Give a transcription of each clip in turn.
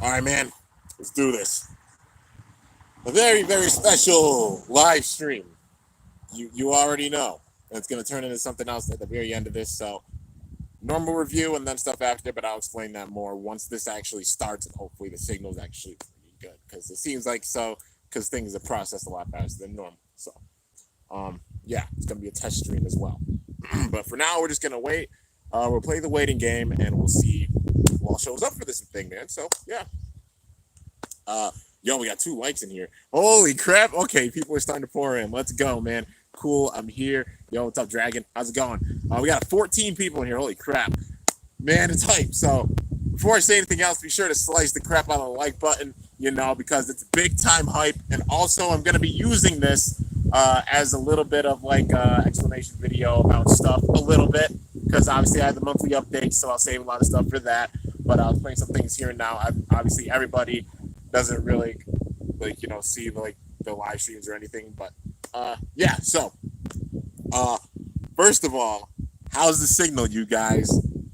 All right, man. Let's do this. A very, very special live stream. You already know. It's going to turn into something else at the very end of this. So, normal review and then stuff after, but I'll explain that more once this actually starts and hopefully the signal's actually pretty good because it seems like so because things are processed a lot faster than normal. So, yeah, it's going to be a test stream as well. But for now, we're just going to wait. We'll play the waiting game and we'll see who all shows up for this thing, man. So, yeah. Yo, we got 2 likes in here. Holy crap. Okay, people are starting to pour in. Let's go, man. Cool. I'm here. Yo, what's up, Dragon? How's it going? We got 14 people in here. Holy crap. Man, it's hype. So before I say anything else, be sure to slice the crap out of the like button, because it's big time hype. And also, I'm going to be using this as a little bit of like explanation video about stuff a little bit because obviously I have the monthly updates, so I'll save a lot of stuff for that. But I'll explain some things here and now. Obviously, everybody doesn't really see like the live streams or anything, but yeah. So first of all, how's the signal, you guys?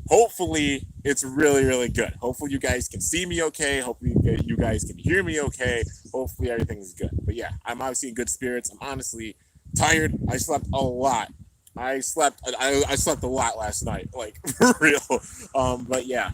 Hopefully it's really, really good. Hopefully you guys can see me okay. Hopefully you guys can hear me okay. Hopefully everything's good. But yeah, I'm obviously in good spirits. I'm honestly tired. I slept a lot. I slept a lot last night, like for real. But yeah,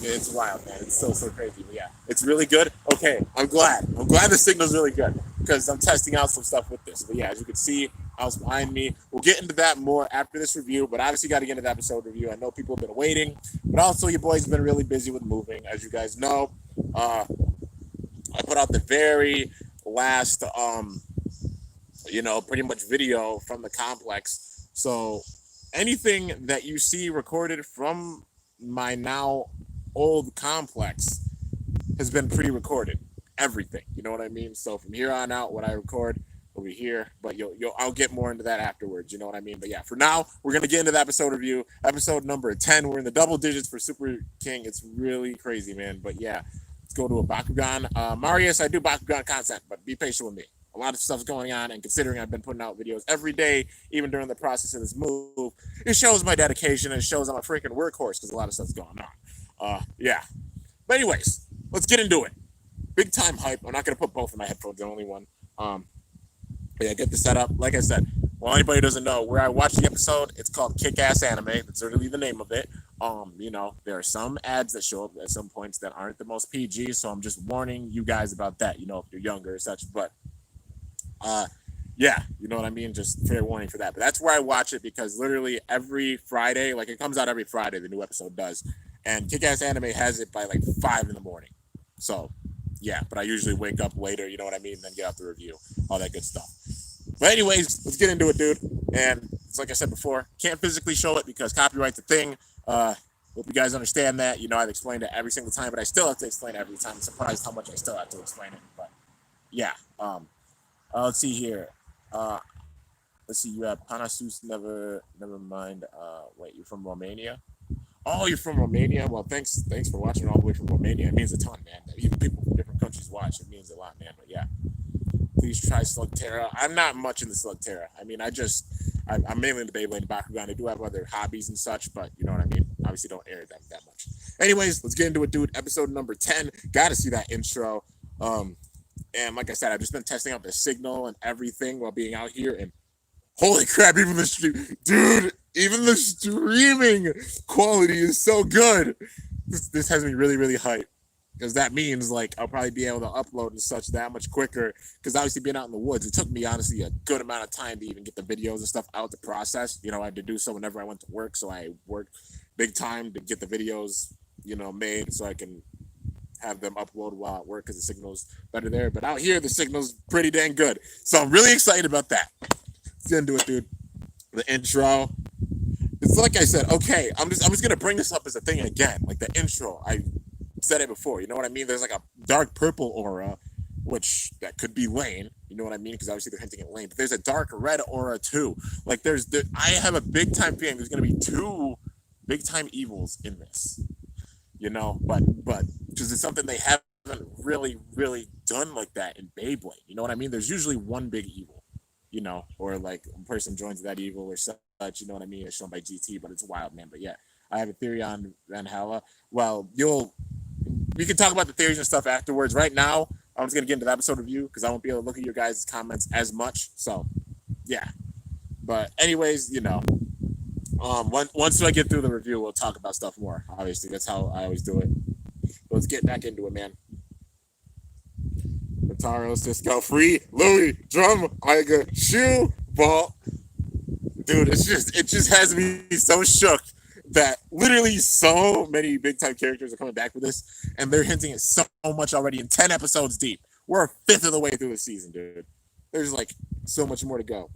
it's wild, man. It's so crazy. But yeah, it's really good. Okay, I'm glad. I'm glad the signal's really good because I'm testing out some stuff with this. But yeah, as you can see, house behind me. We'll get into that more after this review, but obviously got to get into the episode review. I know people have been waiting, but also your boys have been really busy with moving, as you guys know. I put out the very last, pretty much video from the complex. So anything that you see recorded from my now old complex has been pre-recorded. Everything, you know what I mean? So from here on out, what I record over here, but I'll get more into that afterwards, you know what I mean? But yeah, for now, we're gonna get into the episode review, episode number 10. We're in the double digits for Super King. It's really crazy, man. But yeah, let's go to a bakugan. Marius, I do bakugan content, but be patient with me. A lot of stuff's going on, and considering I've been putting out videos every day, even during the process of this move, it shows my dedication and it shows I'm a freaking workhorse because a lot of stuff's going on. Yeah. But anyways, let's get into it. Big time hype. I'm not gonna put both of my headphones in, only one. But yeah, get the setup. Like I said, well, anybody who doesn't know where I watched the episode, it's called Kick-Ass Anime. That's literally the name of it. There are some ads that show up at some points that aren't the most PG, so I'm just warning you guys about that, if you're younger or such. But yeah, you know what I mean? Just fair warning for that. But that's where I watch it because literally every Friday, like it comes out every Friday, the new episode does. And Kick-Ass Anime has it by like 5 in the morning. So yeah, but I usually wake up later, you know what I mean, and then get out the review, all that good stuff. But anyways, let's get into it, dude. And it's like I said before, can't physically show it because copyright's a thing. Hope you guys understand that. I've explained it every single time, but I still have to explain it every time. I'm surprised how much I still have to explain it. But yeah, let's see here. Let's see. You have Panasus. Never mind. Wait, you're from Romania? Oh, you're from Romania. Well, thanks for watching all the way from Romania. It means a ton, man. Even people from different countries watch. It means a lot, man. But yeah, please try Slugterra. I'm not much into Slugterra. I mean, I'm mainly into Beyblade and Bakugan. I do have other hobbies and such, but you know what I mean. Obviously, don't air that much. Anyways, let's get into it, dude. Episode number 10. Got to see that intro. And like I said, I've just been testing out the signal and everything while being out here. And holy crap, even the streaming quality is so good. This has me really, really hyped. Because that means like I'll probably be able to upload and such that much quicker. Because obviously being out in the woods, it took me honestly a good amount of time to even get the videos and stuff out to process. I had to do so whenever I went to work. So I worked big time to get the videos, made so I can have them upload while at work because the signal's better there. But out here, the signal's pretty dang good. So I'm really excited about that. Let's get into it, dude. The intro. It's like I said, okay, I'm just gonna bring this up as a thing again. Like the intro. I said it before, you know what I mean? There's like a dark purple aura, which that could be Lane, you know what I mean? Because obviously they're hinting at Lane, but there's a dark red aura too. Like I have a big time feeling there's gonna be 2 big time evils in this, but because it's something they haven't really done like that in Beyblade, you know what I mean? There's usually one big evil, or like a person joins that evil or such, you know what I mean? It's shown by GT, but it's wild, man. But yeah, I have a theory on Van Hella. Well, you'll we can talk about the theories and stuff afterwards. Right now, I'm just gonna get into the episode review because I won't be able to look at your guys' comments as much. So, yeah. But anyways, once I get through the review, we'll talk about stuff more. Obviously, that's how I always do it. Let's get back into it, man. Rentaro, Cisco, Free, Louis, Drum, Iga, Shoe, Ball. Dude, it just has me so shook that literally so many big time characters are coming back for this, and they're hinting at so much already in 10 episodes deep. We're a fifth of the way through the season, dude. There's like so much more to go.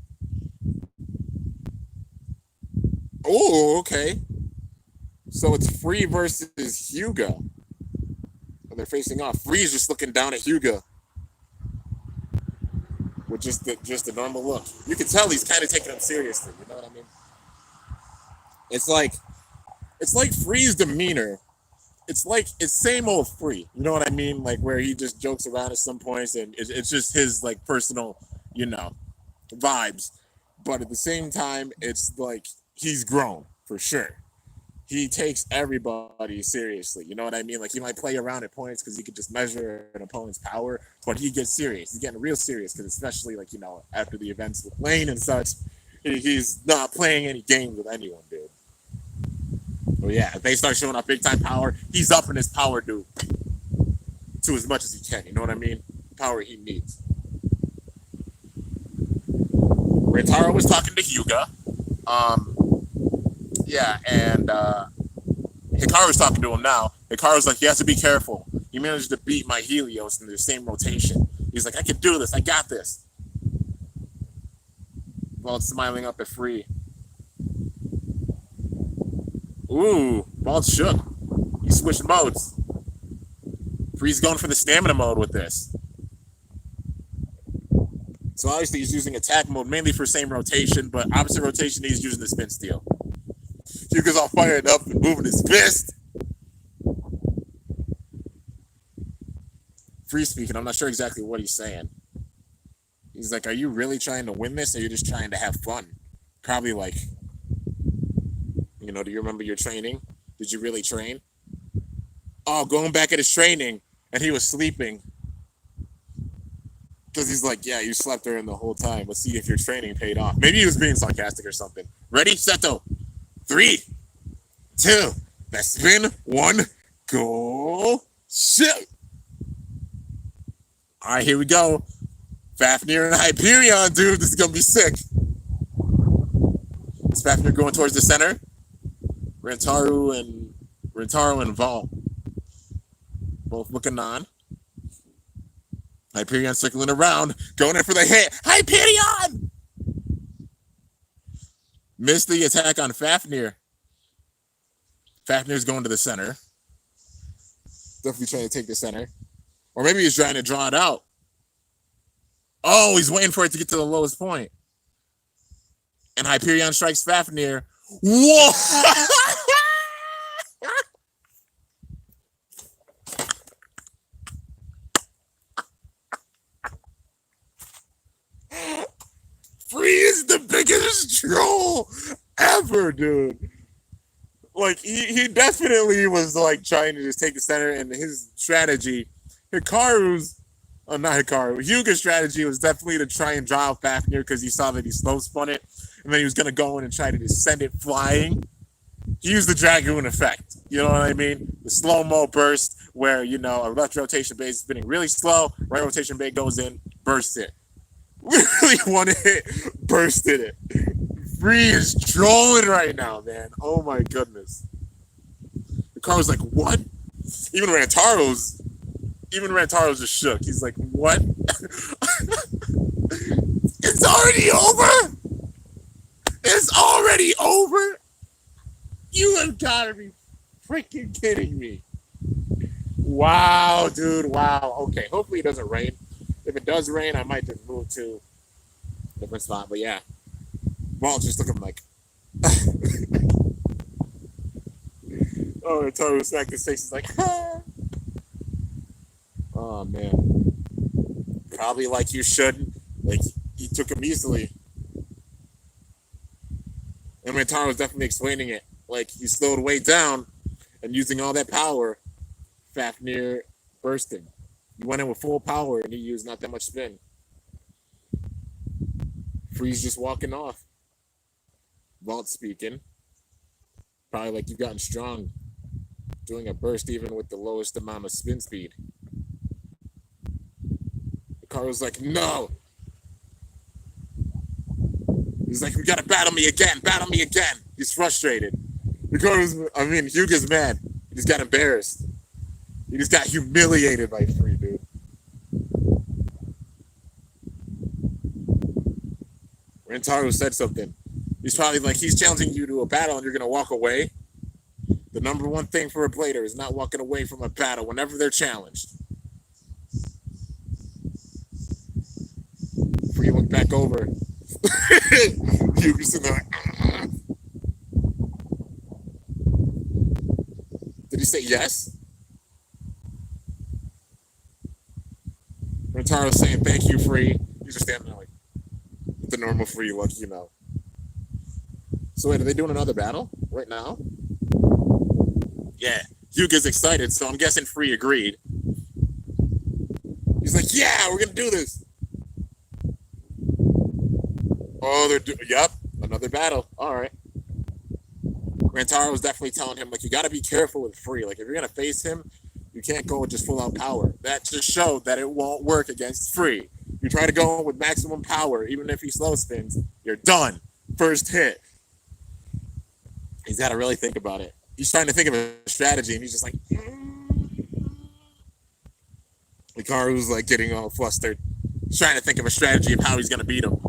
Oh, okay. So it's Free versus Hugo. And they're facing off. Free's just looking down at Hugo with just a normal look. You can tell he's kind of taking him seriously. You know what I mean? It's like Free's demeanor. It's same old Free. You know what I mean? Like where he just jokes around at some points, and it's just his like personal, vibes. But at the same time, it's like he's grown for sure. He takes everybody seriously. You know what I mean? Like he might play around at points because he could just measure an opponent's power, but he gets serious. He's getting real serious because especially after the events with Lane and such, he's not playing any games with anyone, dude. But yeah, if they start showing off big time power, he's upping his power, dude, to as much as he can. You know what I mean? Power he needs. Rentaro was talking to Hyuga. Yeah, and Hikaru's talking to him now. Hikaru's like, he has to be careful. He managed to beat my Helios in the same rotation. He's like, I can do this. I got this. Vault's smiling up at Free. Ooh, Vault's shook. He's switching modes. Free's going for the stamina mode with this. So obviously he's using attack mode mainly for same rotation, but opposite rotation he's using the spin steel. Hugo's all fired up and moving his fist. Free speaking, I'm not sure exactly what he's saying. He's like, are you really trying to win this or are you just trying to have fun? Probably like, do you remember your training? Did you really train? Oh, going back at his training and he was sleeping. Because he's like, yeah, you slept during the whole time. Let's see if your training paid off. Maybe he was being sarcastic or something. Ready, Seto? 3, 2, let's spin, 1, go, shoot. All right, here we go. Fafnir and Hyperion, dude. This is going to be sick. Is Fafnir going towards the center? Rentaro and Vault. Both looking on. Hyperion circling around, going in for the hit. Hyperion! Missed the attack on Fafnir. Fafnir's going to the center. Definitely trying to take the center. Or maybe he's trying to draw it out. Oh, he's waiting for it to get to the lowest point. And Hyperion strikes Fafnir. Whoa! Free is the biggest troll ever, dude. Like, he definitely was, like, trying to just take the center, and his strategy, Hyuga's strategy was definitely to try and draw out Fafnir because he saw that he slow spun it, and then he was going to go in and try to just send it flying. He used the Dragoon effect, you know what I mean? The slow-mo burst where, a left rotation base is spinning really slow, right rotation base goes in, bursts it. Literally one hit, bursted it. Free is trolling right now, man. Oh my goodness. The car was like, what? Even Rantaro's just shook. He's like, what? It's already over? It's already over? You have got to be freaking kidding me. Wow, dude. Wow. Okay, hopefully it doesn't rain. If it does rain, I might just move to a different spot. But yeah, Walt's just looking like, oh, Taro smacked his face. He's like, ah. Oh man, probably like you shouldn't. Like he took him easily, and Rentaro was definitely explaining it. Like he slowed way down and using all that power. Fafnir bursting. You went in with full power and you used not that much spin. Freeze just walking off. Vault speaking. Probably like you've gotten strong doing a burst even with the lowest amount of spin speed. Hikaru's like, no! He's like, we gotta battle me again, battle me again. He's frustrated. Hyuga's mad. He just got embarrassed. He just got humiliated by Free, dude. Rentaro said something. He's probably like, he's challenging you to a battle and you're gonna walk away. The number one thing for a blader is not walking away from a battle whenever they're challenged. Free looked back over. Hyuga's in there. Did he say yes? Rentaro's saying thank you, Free. He's just standing there like with the normal Free look, you know. So wait, are they doing another battle right now? Yeah, Hyuga's excited, so I'm guessing Free agreed. He's like, yeah, we're gonna do this. Oh, yep, another battle. All right. Rantaro was definitely telling him, like, you got to be careful with Free. Like, if you're going to face him, you can't go with just full out power. That just showed that it won't work against Free. You try to go with maximum power, even if he slow spins, you're done. First hit. He's got to really think about it. He's trying to think of a strategy, and he's just like, Hikaru's like getting all flustered. He's trying to think of a strategy of how he's going to beat him.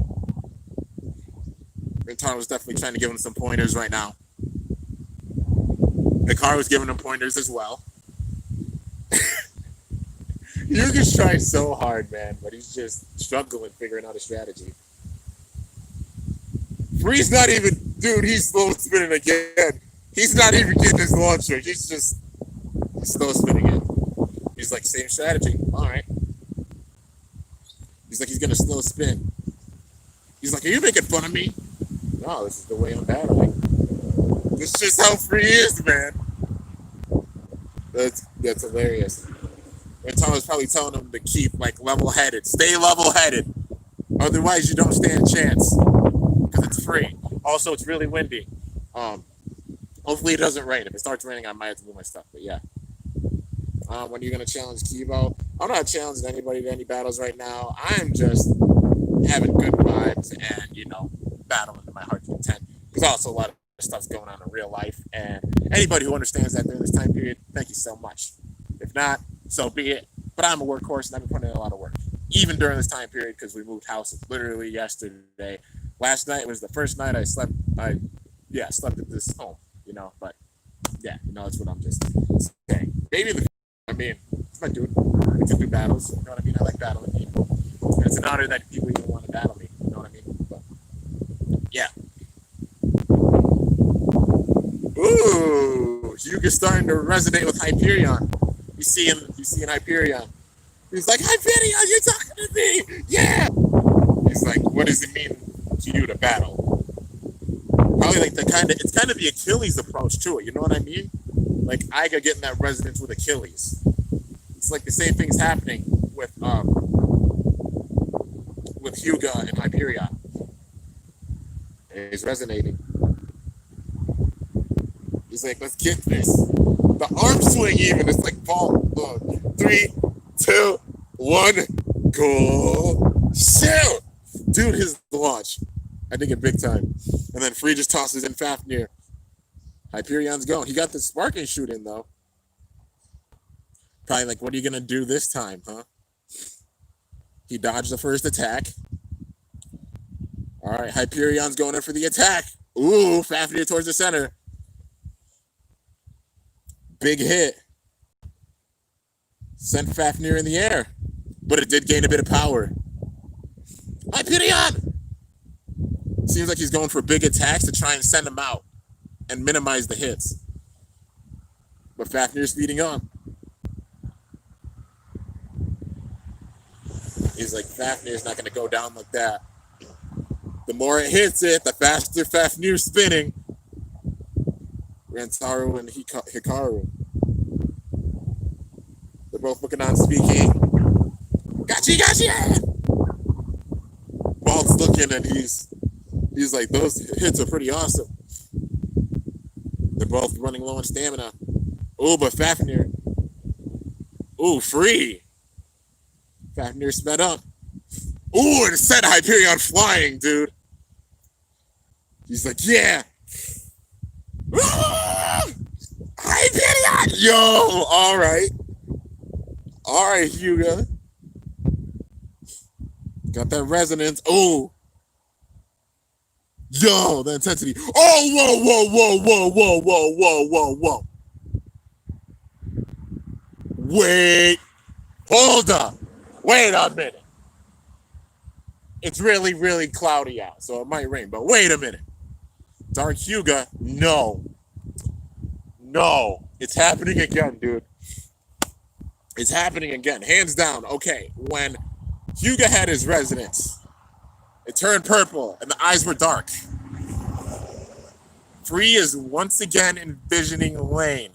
Rentaro's definitely trying to give him some pointers right now. Hikaru's giving him pointers as well. Hyuga's trying so hard, man, but he's just struggling figuring out a strategy. Free's not even, dude, he's slow spinning again. He's not even getting his launcher. He's slow spinning it. He's like, same strategy. All right. He's like, he's going to slow spin. He's like, are you making fun of me? No, this is the way I'm battling. This is just how Free is, man. That's hilarious. And Tom's probably telling him to keep like level-headed. Stay level-headed. Otherwise, you don't stand a chance. Because it's Free. Also, it's really windy. Hopefully it doesn't rain. If it starts raining, I might have to move my stuff. But yeah. When are you going to challenge Kibo? I'm not challenging anybody to any battles right now. I'm just having good vibes and, you know, battling to my heart's content. There's also a lot of stuff's going on in real life. And anybody who understands that during this time period, thank you so much. If not, so be it. But I'm a workhorse and I've been putting in a lot of work. Even during this time period, because we moved houses literally yesterday. Last night was the first night I slept at this home, you know. But yeah, you know, it's what I'm just saying. Maybe in the future, I mean, it's my dude. I can do battles. You know what I mean? I like battling people. And it's an honor that people even want to battle me. You know what I mean? But yeah. Ooh, Hyuga's starting to resonate with Hyperion. You see Hyperion. He's like, Hyperion, you're talking to me! Yeah! He's like, what does it mean to you to battle? Probably like it's kind of the Achilles approach to it, you know what I mean? Like Iga getting that resonance with Achilles. It's like the same thing's happening with Hyuga and Hyperion. And he's resonating. He's like, let's get this. The arm swing even, it's like ball. 3, 2, 1, go. Shoot! Dude, his launch. I think it big time. And then Free just tosses in Fafnir. Hyperion's going. He got the sparking shoot in, though. Probably like, what are you going to do this time, huh? He dodged the first attack. All right, Hyperion's going in for the attack. Ooh, Fafnir towards the center. Big hit. Sent Fafnir in the air. But it did gain a bit of power. Hyperion! Seems like he's going for big attacks to try and send him out and minimize the hits. But Fafnir's speeding up. He's like, Fafnir's not going to go down like that. The more it hits it, the faster Fafnir's spinning. Rantaro and Hikaru. both looking on speaking. Gotcha! Walt's looking and he's like, those hits are pretty awesome. They're both running low on stamina. Oh, but Fafnir. Oh, free. Fafnir sped up. Oh, and sent Hyperion flying, dude. He's like, yeah. Hyperion! Yo, all right. All right, Hyuga. Got that resonance. Oh. Yo, the intensity. Oh, whoa. Wait. Hold up. Wait a minute. It's really, really cloudy out, so it might rain. But wait a minute. Dark Hyuga, no. It's happening again, dude. It's happening again. Hands down. Okay, when Hyuga had his resonance, it turned purple, and the eyes were dark. Free is once again envisioning Lane.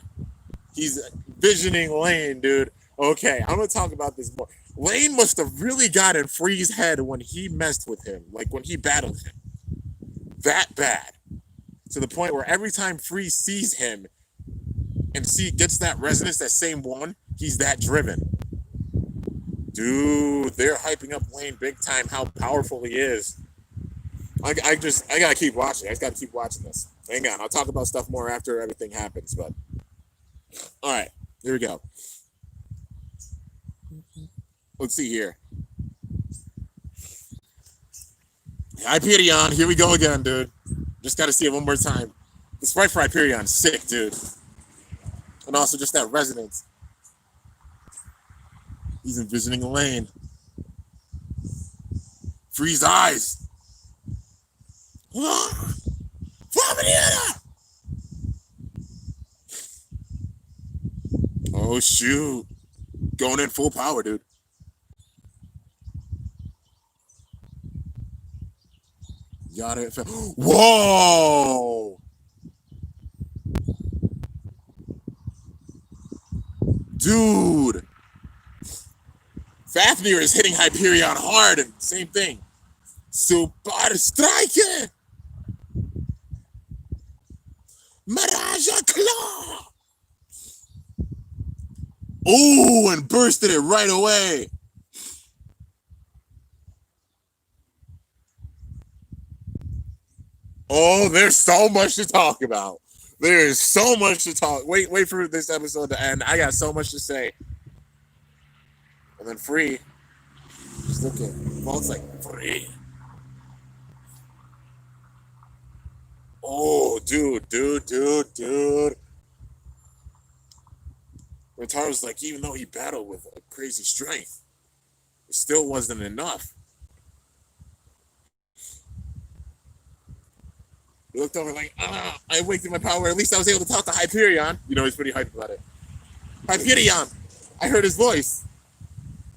He's envisioning Lane, dude. Okay, I'm going to talk about this more. Lane must have really got in Free's head when he messed with him, like when he battled him. That bad. To the point where every time Free sees him and gets that resonance, that same one, he's that driven. Dude, they're hyping up Lane big time, how powerful he is. I gotta keep watching. I just gotta keep watching this. Hang on, I'll talk about stuff more after everything happens, but all right, here we go. Let's see here. Hyperion, here we go again, dude. Just gotta see it one more time. The sprite for Hyperion, sick, dude. And also just that resonance. He's envisioning a lane. Freeze eyes. Oh shoot. Going in full power, dude. Yada. Whoa! Dude! Fafnir is hitting Hyperion hard and same thing. Super Striker! Miraja Claw! Ooh, and bursted it right away. Oh, there's so much to talk about. There is so much to talk. Wait for this episode to end. I got so much to say. And then Free. Just look at Vault's like Free. Oh, dude. Rentaro's like, even though he battled with a crazy strength, it still wasn't enough. He looked over like, I wasted my power. At least I was able to talk to Hyperion. You know, he's pretty hyped about it. Hyperion! I heard his voice.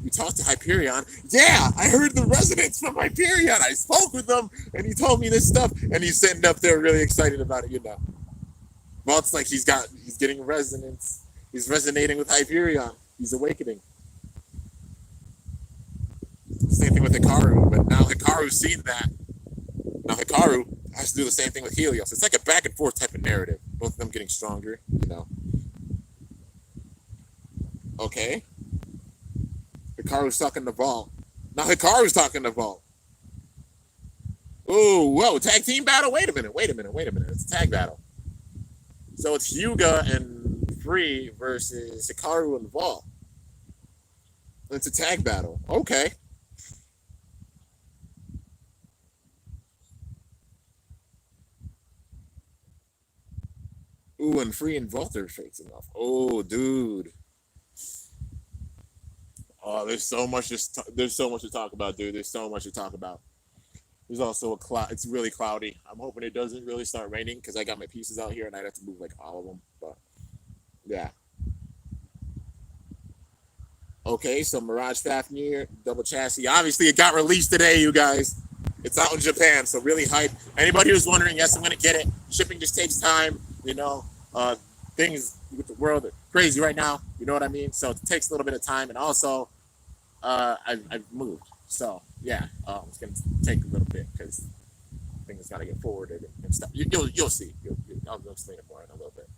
You talked to Hyperion? Yeah, I heard the resonance from Hyperion. I spoke with him, and he told me this stuff. And he's sitting up there really excited about it, you know. Vault's like he's getting resonance. He's resonating with Hyperion. He's awakening. Same thing with Hikaru, but now Hikaru's seen that. Now Hikaru has to do the same thing with Helios. It's like a back and forth type of narrative. Both of them getting stronger, you know. Okay. Hikaru's talking to Vault. Now Hikaru's talking to Vault. Ooh, whoa, tag team battle? Wait a minute. It's a tag battle. So it's Hyuga and Free versus Hikaru and Vault. It's a tag battle. Okay. Ooh, and Free and Vault are facing off. Oh, dude. Oh, there's so much to talk about, dude. There's so much to talk about. There's also a cloud. It's really cloudy. I'm hoping it doesn't really start raining because I got my pieces out here and I'd have to move like all of them. But yeah. Okay, so Mirage Fafnir, double chassis. Obviously, it got released today, you guys. It's out in Japan, so really hype. Anybody who's wondering, yes, I'm gonna get it. Shipping just takes time, you know. Things with the world are crazy right now. You know what I mean? So it takes a little bit of time, and also I've moved. So yeah, it's gonna take a little bit because things gotta get forwarded and stuff. You'll see. I'll explain it more in a little bit.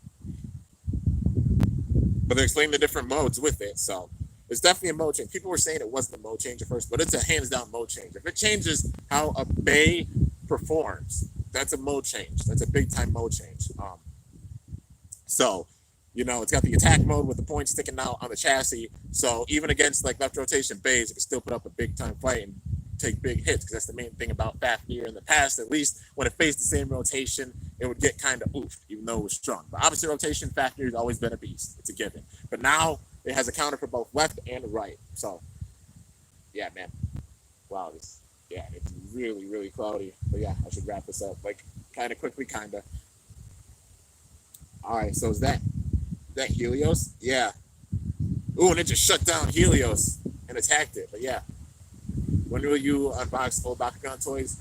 But they're explaining the different modes with it, so it's definitely a mode change. People were saying it wasn't a mode change at first, but it's a hands down mode change. If it changes how a bay performs, that's a mode change. That's a big time mode change. So, it's got the attack mode with the points sticking out on the chassis. So even against like left rotation bays, it can still put up a big time fight and take big hits, because that's the main thing about Fafnir in the past. At least when it faced the same rotation, it would get kind of oofed, even though it was strong. But opposite rotation, Fafnir's always been a beast. It's a given. But now it has a counter for both left and right. So yeah, man. Wow, it's really, really cloudy. But yeah, I should wrap this up like kind of quickly, kind of. All right, so is that Helios? Yeah. Ooh, and it just shut down Helios and attacked it. But yeah, when will you unbox old Bakugan toys?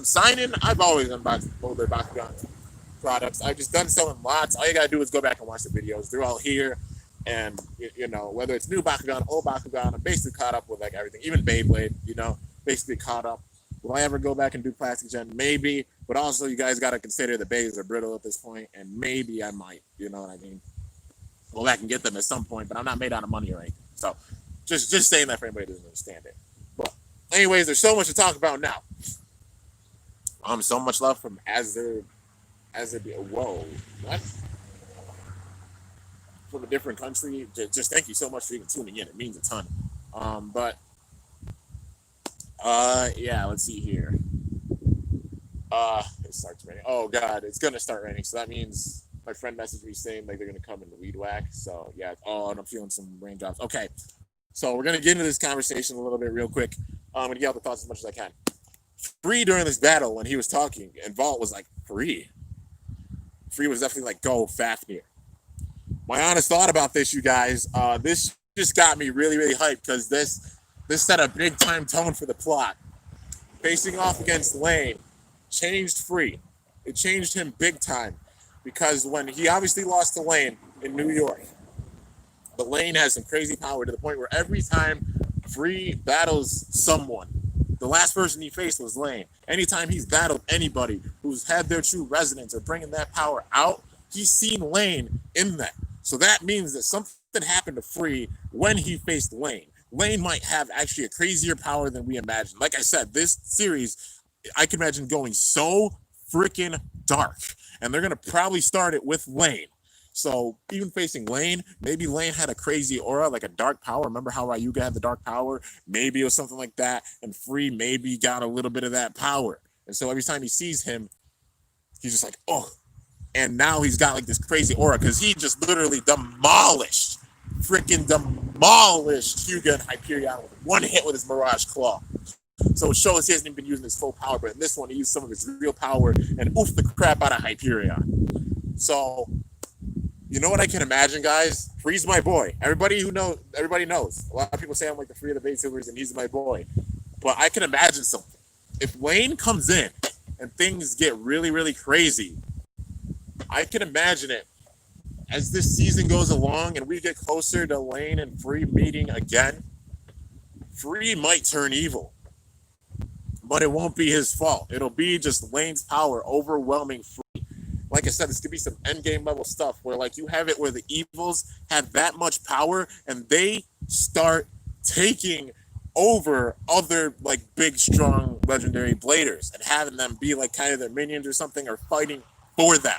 Sign-in, I've always unboxed older Bakugan products. I've just done so in lots. All you gotta do is go back and watch the videos. They're all here. And, whether it's new Bakugan, old Bakugan, I'm basically caught up with like everything. Even Beyblade, basically caught up. Will I ever go back and do Plastic Gen? Maybe. But also, you guys got to consider the bays are brittle at this point, and maybe I might, you know what I mean? Go back and get them at some point, but I'm not made out of money or anything. So, just saying that for anybody who doesn't understand it. But, anyways, there's so much to talk about now. So much love from whoa, what? From a different country. Just thank you so much for even tuning in. It means a ton. Yeah, let's see here. It starts raining. Oh god, it's gonna start raining. So that means my friend messaged me saying like they're gonna come and weed whack. So yeah. Oh, and I'm feeling some raindrops. Okay, so we're gonna get into this conversation a little bit real quick. I'm gonna get out the thoughts as much as I can. Free during this battle when he was talking, and Vault was like, Free was definitely like, go Fafnir. My honest thought about this, you guys, this just got me really, really hyped because this set a big time tone for the plot. Facing off against Lane changed Free. It changed him big time because when he obviously lost to Lane in New York, but Lane has some crazy power to the point where every time Free battles someone, the last person he faced was Lane. Anytime he's battled anybody who's had their true resonance or bringing that power out, he's seen Lane in that. So that means that something happened to Free when he faced Lane. Lane might have actually a crazier power than we imagined. Like I said, this series, I can imagine going so freaking dark. And they're going to probably start it with Lane. So even facing Lane, maybe Lane had a crazy aura, like a dark power. Remember how Ryuga had the dark power? Maybe it was something like that. And Free maybe got a little bit of that power. And so every time he sees him, he's just like, oh. And now he's got like this crazy aura because he just literally demolished Hyuga and Hyperion with one hit with his Mirage Claw. So it shows he hasn't even been using his full power, but in this one, he used some of his real power and oofed the crap out of Hyperion. So, you know what I can imagine, guys? Free's my boy. Everybody knows. A lot of people say I'm like the Free of the Bait Silvers and he's my boy. But I can imagine something. If Lane comes in and things get really, really crazy, I can imagine it. As this season goes along and we get closer to Lane and Free meeting again, Free might turn evil. But it won't be his fault. It'll be just Lane's power overwhelming Free. Like I said, this could be some endgame level stuff where like you have it where the evils have that much power and they start taking over other like big, strong, legendary bladers and having them be like kind of their minions or something or fighting for them.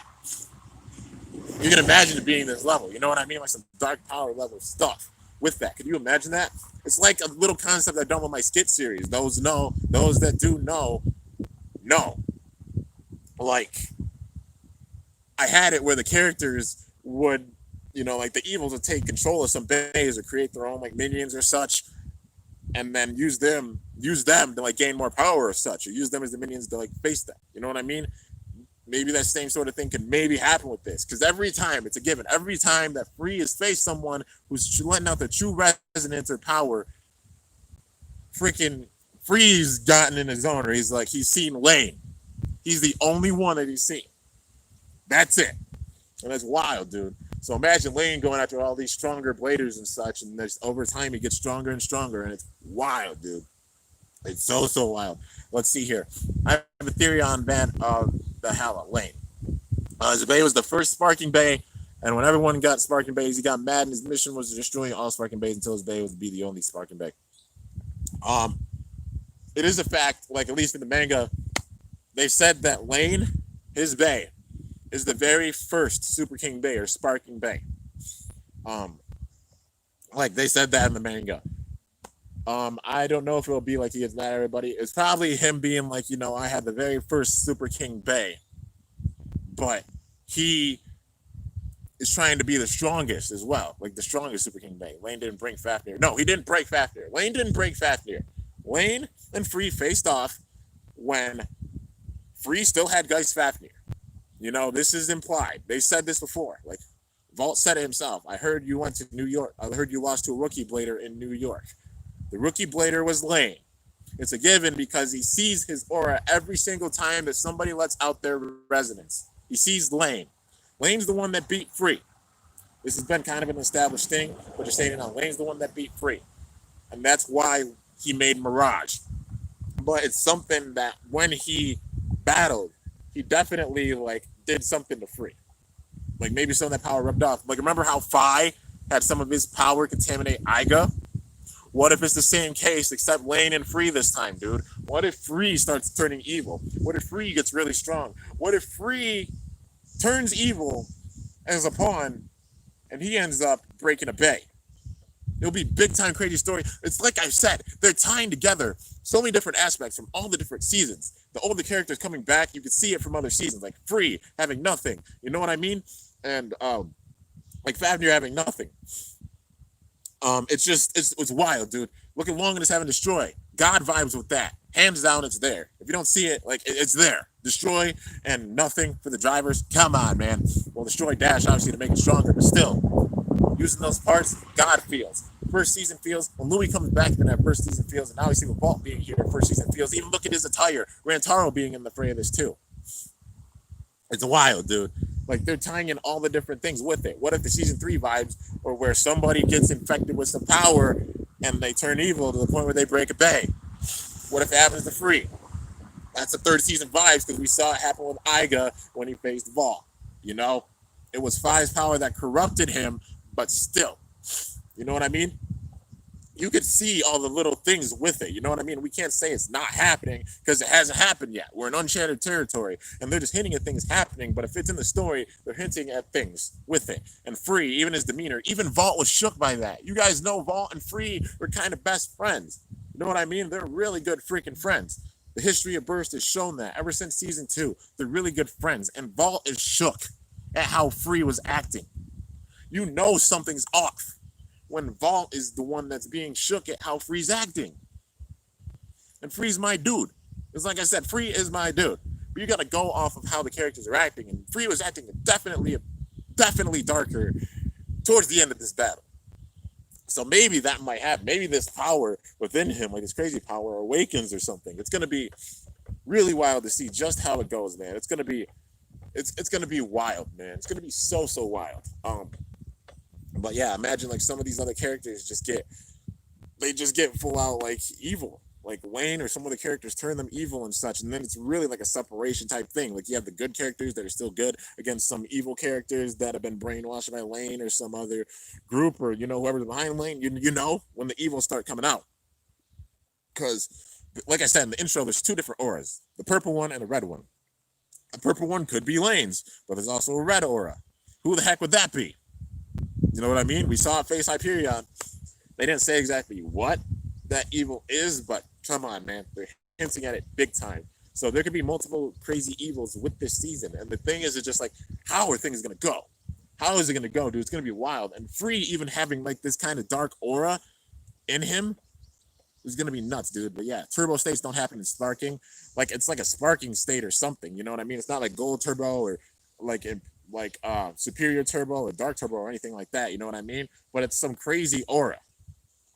You can imagine it being this level. You know what I mean? Like some dark power level stuff with that. Can you imagine that? It's like a little concept I've done with my skit series. Those that do know. Like, I had it where the characters would, like the evils would take control of some bays or create their own like minions or such, and then use them to like gain more power or such, or use them as the minions to like face them. You know what I mean? Maybe that same sort of thing could maybe happen with this. Because every time, it's a given, every time that Free has faced someone who's letting out the true resonance or power, freaking Free's gotten in his zone, or he's seen Lane. He's the only one that he's seen. That's it. And that's wild, dude. So imagine Lane going after all these stronger bladers and such, and there's over time he gets stronger and stronger, and it's wild, dude. It's so wild. Let's see here. I have a theory on that the Hala Lane. Bay was the first Sparking Bay, and when everyone got Sparking Bays, he got mad, and his mission was to destroy all Sparking Bays until his Bay was to be the only Sparking Bay. Um, it is a fact, like at least in the manga, they said that Lane, his Bay, is the very first Super King Bay or Sparking Bay. Um, like they said that in the manga. I don't know if it'll be like he gets mad at everybody. It's probably him being like, I had the very first Super King Bay, but he is trying to be the strongest as well, like the strongest Super King Bay. Lane didn't break Fafnir. No, he didn't break Fafnir. Lane didn't break Fafnir. Lane and Free faced off when Free still had Geist Fafnir. This is implied. They said this before. Like, Vault said it himself. I heard you went to New York. I heard you lost to a rookie blader in New York. The rookie blader was Lane. It's a given because he sees his aura every single time that somebody lets out their resonance. He sees Lane. Lane's the one that beat Free. This has been kind of an established thing, but you're saying now Lane's the one that beat Free. And that's why he made Mirage. But it's something that when he battled, he definitely did something to Free. Like maybe some of that power rubbed off. Like remember how Phi had some of his power contaminate Iga? What if it's the same case except Lane and Free this time, dude? What if Free starts turning evil? What if Free gets really strong? What if Free turns evil as a pawn and he ends up breaking a bay? It'll be big time crazy story. It's like I said, they're tying together so many different aspects from all the different seasons. The older characters coming back, you can see it from other seasons, like Free having nothing. You know what I mean? And like Fafnir having nothing. It's wild, dude. Look at Longinus having Destroy. God vibes with that. Hands down, it's there. If you don't see it, it's there. Destroy and nothing for the drivers. Come on, man. Well, Destroy Dash, obviously, to make it stronger, but still, using those parts, God feels. First season feels. When Louis comes back, then that first season feels, and now we see with Vault being here, first season feels. Even look at his attire. Rantaro being in the fray of this, too. It's wild, dude. Like, they're tying in all the different things with it. What if the season 3 vibes or where somebody gets infected with some power and they turn evil to the point where they break a bay? What if it happens to Free? That's the third season vibes because we saw it happen with Iga when he faced Vol. It was Phi's power that corrupted him, but still. You know what I mean? You could see all the little things with it. You know what I mean? We can't say it's not happening because it hasn't happened yet. We're in uncharted territory, and they're just hinting at things happening. But if it's in the story, they're hinting at things with it. And Free, even his demeanor, even Vault was shook by that. You guys know Vault and Free were kind of best friends. You know what I mean? They're really good freaking friends. The history of Burst has shown that ever since season 2. They're really good friends, and Vault is shook at how Free was acting. You know something's off when Vault is the one that's being shook at how Free's acting. And Free's my dude. It's like I said, Free is my dude. But you got to go off of how the characters are acting. And Free was acting definitely darker towards the end of this battle. So maybe that might happen. Maybe this power within him, like this crazy power, awakens or something. It's going to be really wild to see just how it goes, man. It's going to be wild, man. It's going to be so wild. But yeah, imagine like some of these other characters just get full out like evil. Like Wayne or some of the characters turn them evil and such, and then it's really like a separation type thing. Like you have the good characters that are still good against some evil characters that have been brainwashed by Lane or some other group or whoever's behind Lane. You know when the evil start coming out. Because like I said in the intro, there's 2 different auras: the purple one and the red one. The purple one could be Lane's, but there's also a red aura. Who the heck would that be? You know what I mean? We saw it face Hyperion. They didn't say exactly what that evil is, but come on, man. They're hinting at it big time. So there could be multiple crazy evils with this season. And the thing is, it's just like, how are things going to go? How is it going to go, dude? It's going to be wild. And Free even having like this kind of dark aura in him is going to be nuts, dude. But yeah, turbo states don't happen in sparking. Like, it's like a sparking state or something. You know what I mean? It's not like gold turbo or like superior turbo or dark turbo or anything like that. You know what I mean? But it's some crazy aura.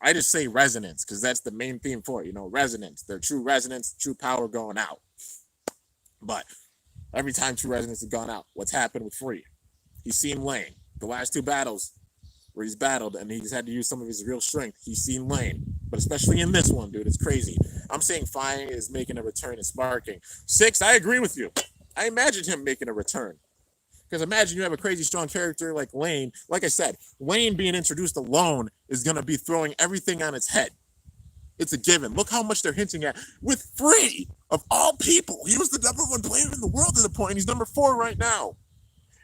I just say resonance because that's the main theme for it. Resonance. Their true resonance, true power going out. But every time true resonance has gone out, what's happened with Free? He's seen Lane. the last two battles where he's battled and he's had to use some of his real strength, he's seen Lane. But especially in this one, dude, it's crazy. I'm saying Fi is making a return and sparking. 6, I agree with you. I imagine him making a return. Because imagine you have a crazy strong character like Lane. Like I said, Lane being introduced alone is going to be throwing everything on its head. It's a given. Look how much they're hinting at. With Free, of all people, he was the number 1 player in the world at the point. He's number 4 right now.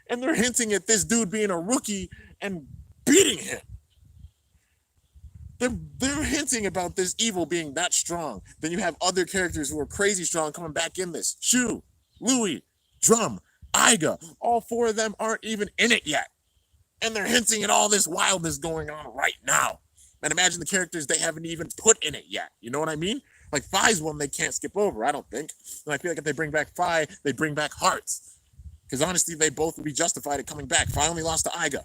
And they're hinting at this dude being a rookie and beating him. They're hinting about this evil being that strong. Then you have other characters who are crazy strong coming back in this. Shu, Louis, Drum, Iga. All 4 of them aren't even in it yet. And they're hinting at all this wildness going on right now. And imagine the characters they haven't even put in it yet. You know what I mean? Like Fi's one they can't skip over, I don't think. And I feel like if they bring back Fi, they bring back Hearts. Because honestly, they both would be justified at coming back. Fi only lost to Iga.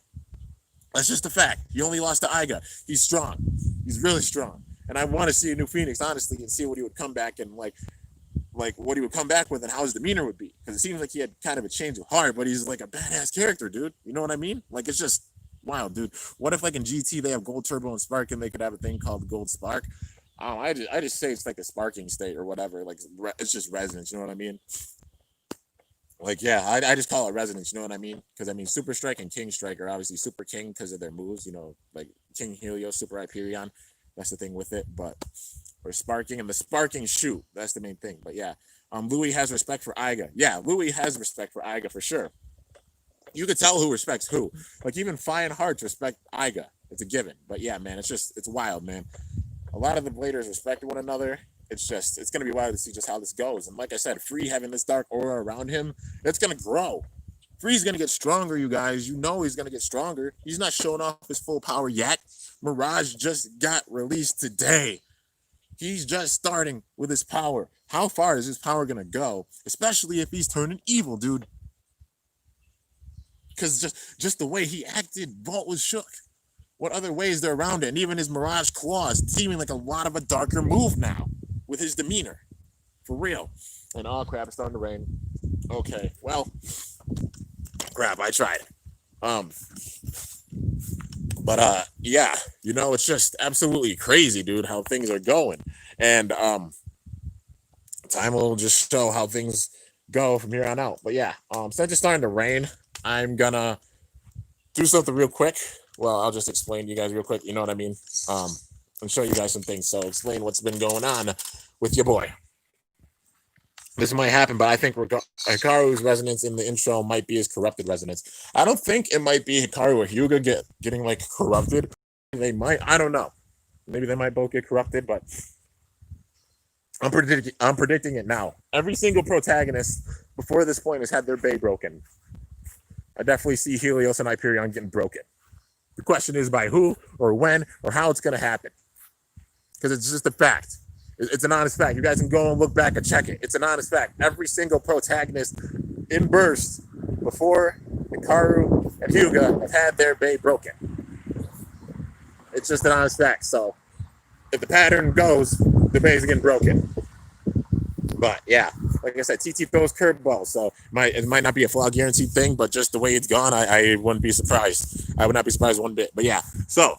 That's just a fact. He only lost to Iga. He's strong. He's really strong. And I want to see a new Phoenix, honestly, and see what he would come back and like what he would come back with and how his demeanor would be. Because it seems like he had kind of a change of heart, but he's like a badass character, dude. You know what I mean? Like, it's just wild, dude. What if like in GT they have Gold Turbo and Spark and they could have a thing called Gold Spark? I just say it's like a sparking state or whatever. Like it's just resonance. You know what I mean? Like, yeah, I just call it resonance. You know what I mean? Because I mean, Super Strike and King Strike are obviously Super King because of their moves. You know, like King Helios, Super Hyperion. That's the thing with it. But or sparking and the sparking shoot. That's the main thing. But yeah, Louis has respect for Iga. Yeah, Louis has respect for Iga for sure. You could tell who respects who. Like even Fi and Hearts respect Iga. It's a given. But yeah, man, it's wild, man. A lot of the bladers respect one another. It's going to be wild to see just how this goes. And like I said, Free having this dark aura around him, it's going to grow. Free's going to get stronger, you guys. You know he's going to get stronger. He's not showing off his full power yet. Mirage just got released today. He's just starting with his power. How far is his power going to go? Especially if he's turning evil, dude. Because just the way he acted, Vault was shook. What other ways they're around it? And even his Mirage Claws seeming like a lot of a darker move now with his demeanor. For real. And oh crap, it's starting to rain. Okay, well, crap, I tried. But yeah, you know, it's just absolutely crazy, dude, how things are going. And time will just show how things go from here on out. But yeah, since it's starting to rain, I'm gonna do something real quick. Well, I'll just explain to you guys real quick, you know what I mean? And show you guys some things. So explain what's been going on with your boy. This might happen, but I think Hikaru's resonance in the intro might be his corrupted resonance. I don't think it might be Hikaru or Hyuga getting like corrupted. They might, I don't know. Maybe they might both get corrupted, but I'm predicting it now. Every single protagonist before this point has had their bay broken. I definitely see Helios and Hyperion getting broken. The question is by who or when or how it's going to happen. Because it's just a fact. It's an honest fact. You guys can go and look back and check it. It's an honest fact. Every single protagonist in Burst before Hikaru and Hyuga have had their bay broken. It's just an honest fact. So if the pattern goes, the bay is getting broken. But yeah, like I said, TT throws curveballs, so it might not be a flaw guaranteed thing, but just the way it's gone, I wouldn't be surprised. I would not be surprised one bit. But yeah, so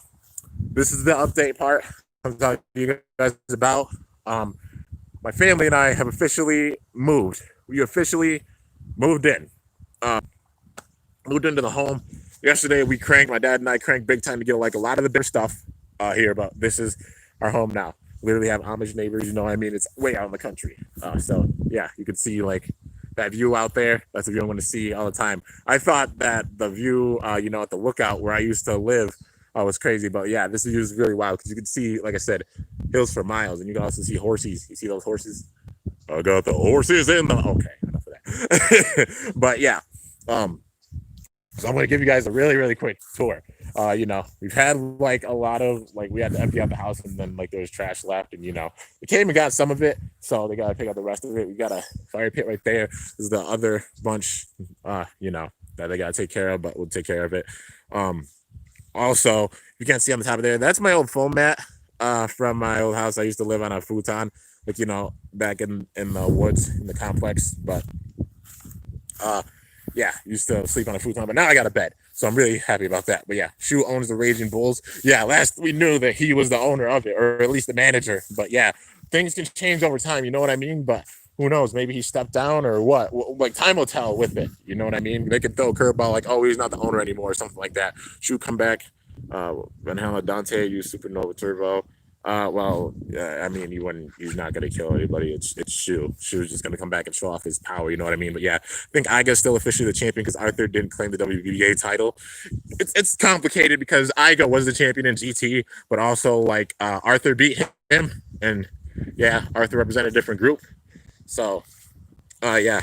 this is the update part I'm talking to you guys about. My family and I have officially moved. We officially moved in. Moved into the home. Yesterday my dad and I cranked big time to get like a lot of the big stuff here, but this is our home now. Literally have Amish neighbors, you know what I mean? It's way out in the country. So yeah, you can see like that view out there. That's the view I'm going to see all the time. I thought that the view, you know, at the lookout where I used to live was crazy. But yeah, this view is really wild because you can see, like I said, hills for miles. And you can also see horses. You see those horses? I got the horses in the... Okay, enough of that. But yeah, so I'm going to give you guys a really, really quick tour. You know, we've had like a lot of, like we had to empty out the house and then like there was trash left and, you know, they came and got some of it. So they got to pick up the rest of it. We got a fire pit right there. This is the other bunch, you know, that they got to take care of, but we'll take care of it. Also, you can't see on the top of there. That's my old foam mat from my old house. I used to live on a futon, like, you know, back in the woods in the complex. But yeah, used to sleep on a futon, but now I got a bed. So I'm really happy about that. But yeah, Shu owns the Raging Bulls. Yeah, last we knew that he was the owner of it, or at least the manager. But yeah, things can change over time. You know what I mean? But who knows? Maybe he stepped down or what? Like time will tell with it. You know what I mean? They could throw a curveball like, oh, he's not the owner anymore, or something like that. Shu come back. Van Halen Dante use Supernova Turbo. I mean, he's not gonna kill anybody. It's Shu. Shu's just gonna come back and show off his power. You know what I mean? But yeah, I think Iga's still officially the champion because Arthur didn't claim the WBA title. It's complicated because Iga was the champion in GT, but also like Arthur beat him, and yeah, Arthur represented a different group. So, yeah,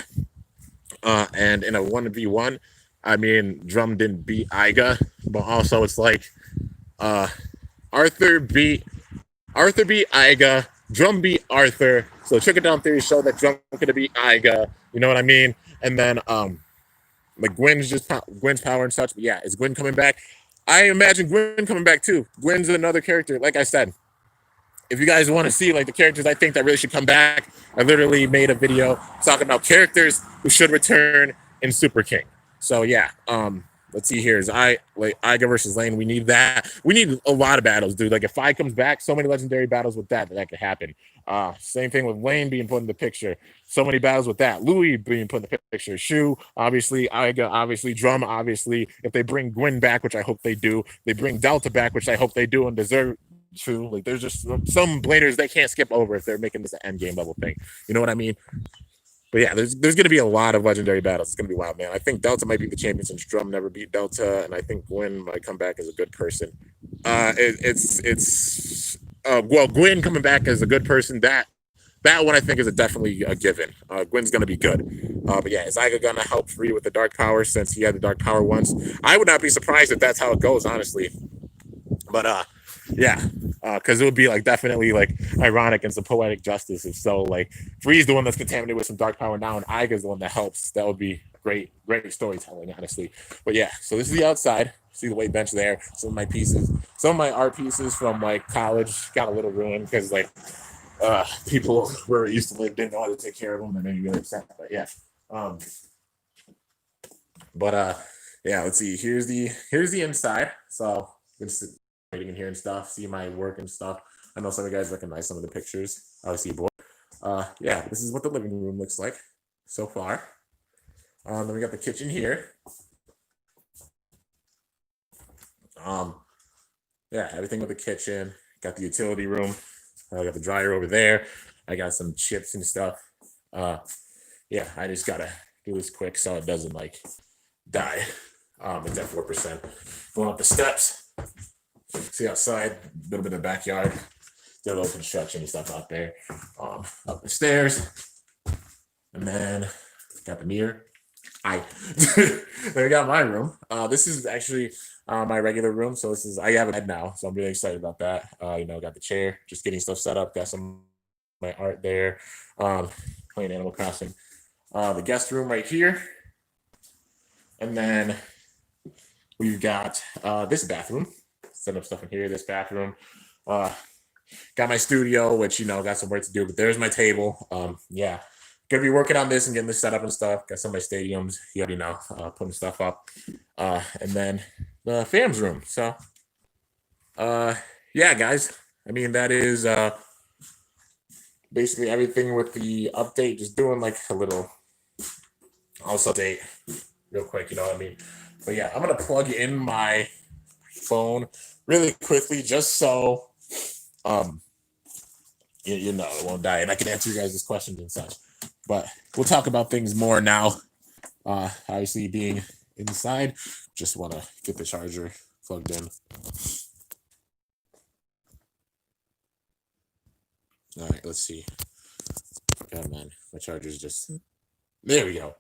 and in a 1v1, I mean, Drum didn't beat Iga, but also it's like uh, Arthur beat Iga, Drum beat Arthur. So Trickle Down Theory showed that Drum could beat Iga. You know what I mean? And then like Gwen's power and such. But yeah, is Gwen coming back? I imagine Gwen coming back too. Gwen's another character. Like I said, if you guys want to see like the characters I think that really should come back, I literally made a video talking about characters who should return in Super King. So yeah, let's see here. Is Iga versus Lane? We need that. We need a lot of battles, dude. Like if Fi comes back, so many legendary battles with that could happen. Same thing with Lane being put in the picture. So many battles with that. Louis being put in the picture. Shu, obviously, Iga, obviously, Drum, obviously. If they bring Gwen back, which I hope they do, they bring Delta back, which I hope they do and deserve to. Like there's just some bladers they can't skip over if they're making this an end game level thing. You know what I mean? But yeah, there's going to be a lot of legendary battles. It's going to be wild, man. I think Delta might be the champion since Drum never beat Delta, and I think Gwen might come back as a good person. Well, Gwen coming back as a good person. That one I think is definitely a given. Gwen's going to be good. But yeah, is Iga going to help Free with the dark power since he had the dark power once? I would not be surprised if that's how it goes, honestly. But yeah, because it would be like definitely like ironic and some poetic justice if so like Free's the one that's contaminated with some dark power now and Iga's the one that helps. That would be great storytelling, honestly. But yeah, so this is the outside. See the weight bench there. Some of my pieces, some of my art pieces from like college got a little ruined because like people where we used to live didn't know how to take care of them and then you get upset. But yeah, yeah. Let's see. Here's the inside. So it's in here and stuff, see my work and stuff. I know some of you guys recognize some of the pictures. Obviously, boy. Yeah, this is what the living room looks like so far. Then we got the kitchen here. Yeah, everything with the kitchen. Got the utility room. I got the dryer over there. I got some chips and stuff. Yeah, I just gotta do this quick so it doesn't like die. It's at 4%. Going up the steps. See outside, a little bit of the backyard, did a little construction and stuff out there. Up the stairs, and then got the mirror. Then we got my room. This is actually my regular room, so I have a bed now, so I'm really excited about that. Got the chair, just getting stuff set up. Got some of my art there. Playing Animal Crossing. The guest room right here, and then we've got this bathroom. Set up stuff in here, this bathroom. Got my studio, which, got some work to do, but there's my table. Yeah, gonna be working on this and getting this set up and stuff. Got some of my stadiums, you already know, putting stuff up. And then the fam's room. So, yeah, guys, I mean, that is basically everything with the update. Just doing like a little also update real quick, you know what I mean? But yeah, I'm gonna plug in my phone really quickly just so it won't die and I can answer you guys' questions and such. But we'll talk about things more now. Obviously being inside, just want to get the charger plugged in. All right, let's see. Come on, my charger's just there. We go.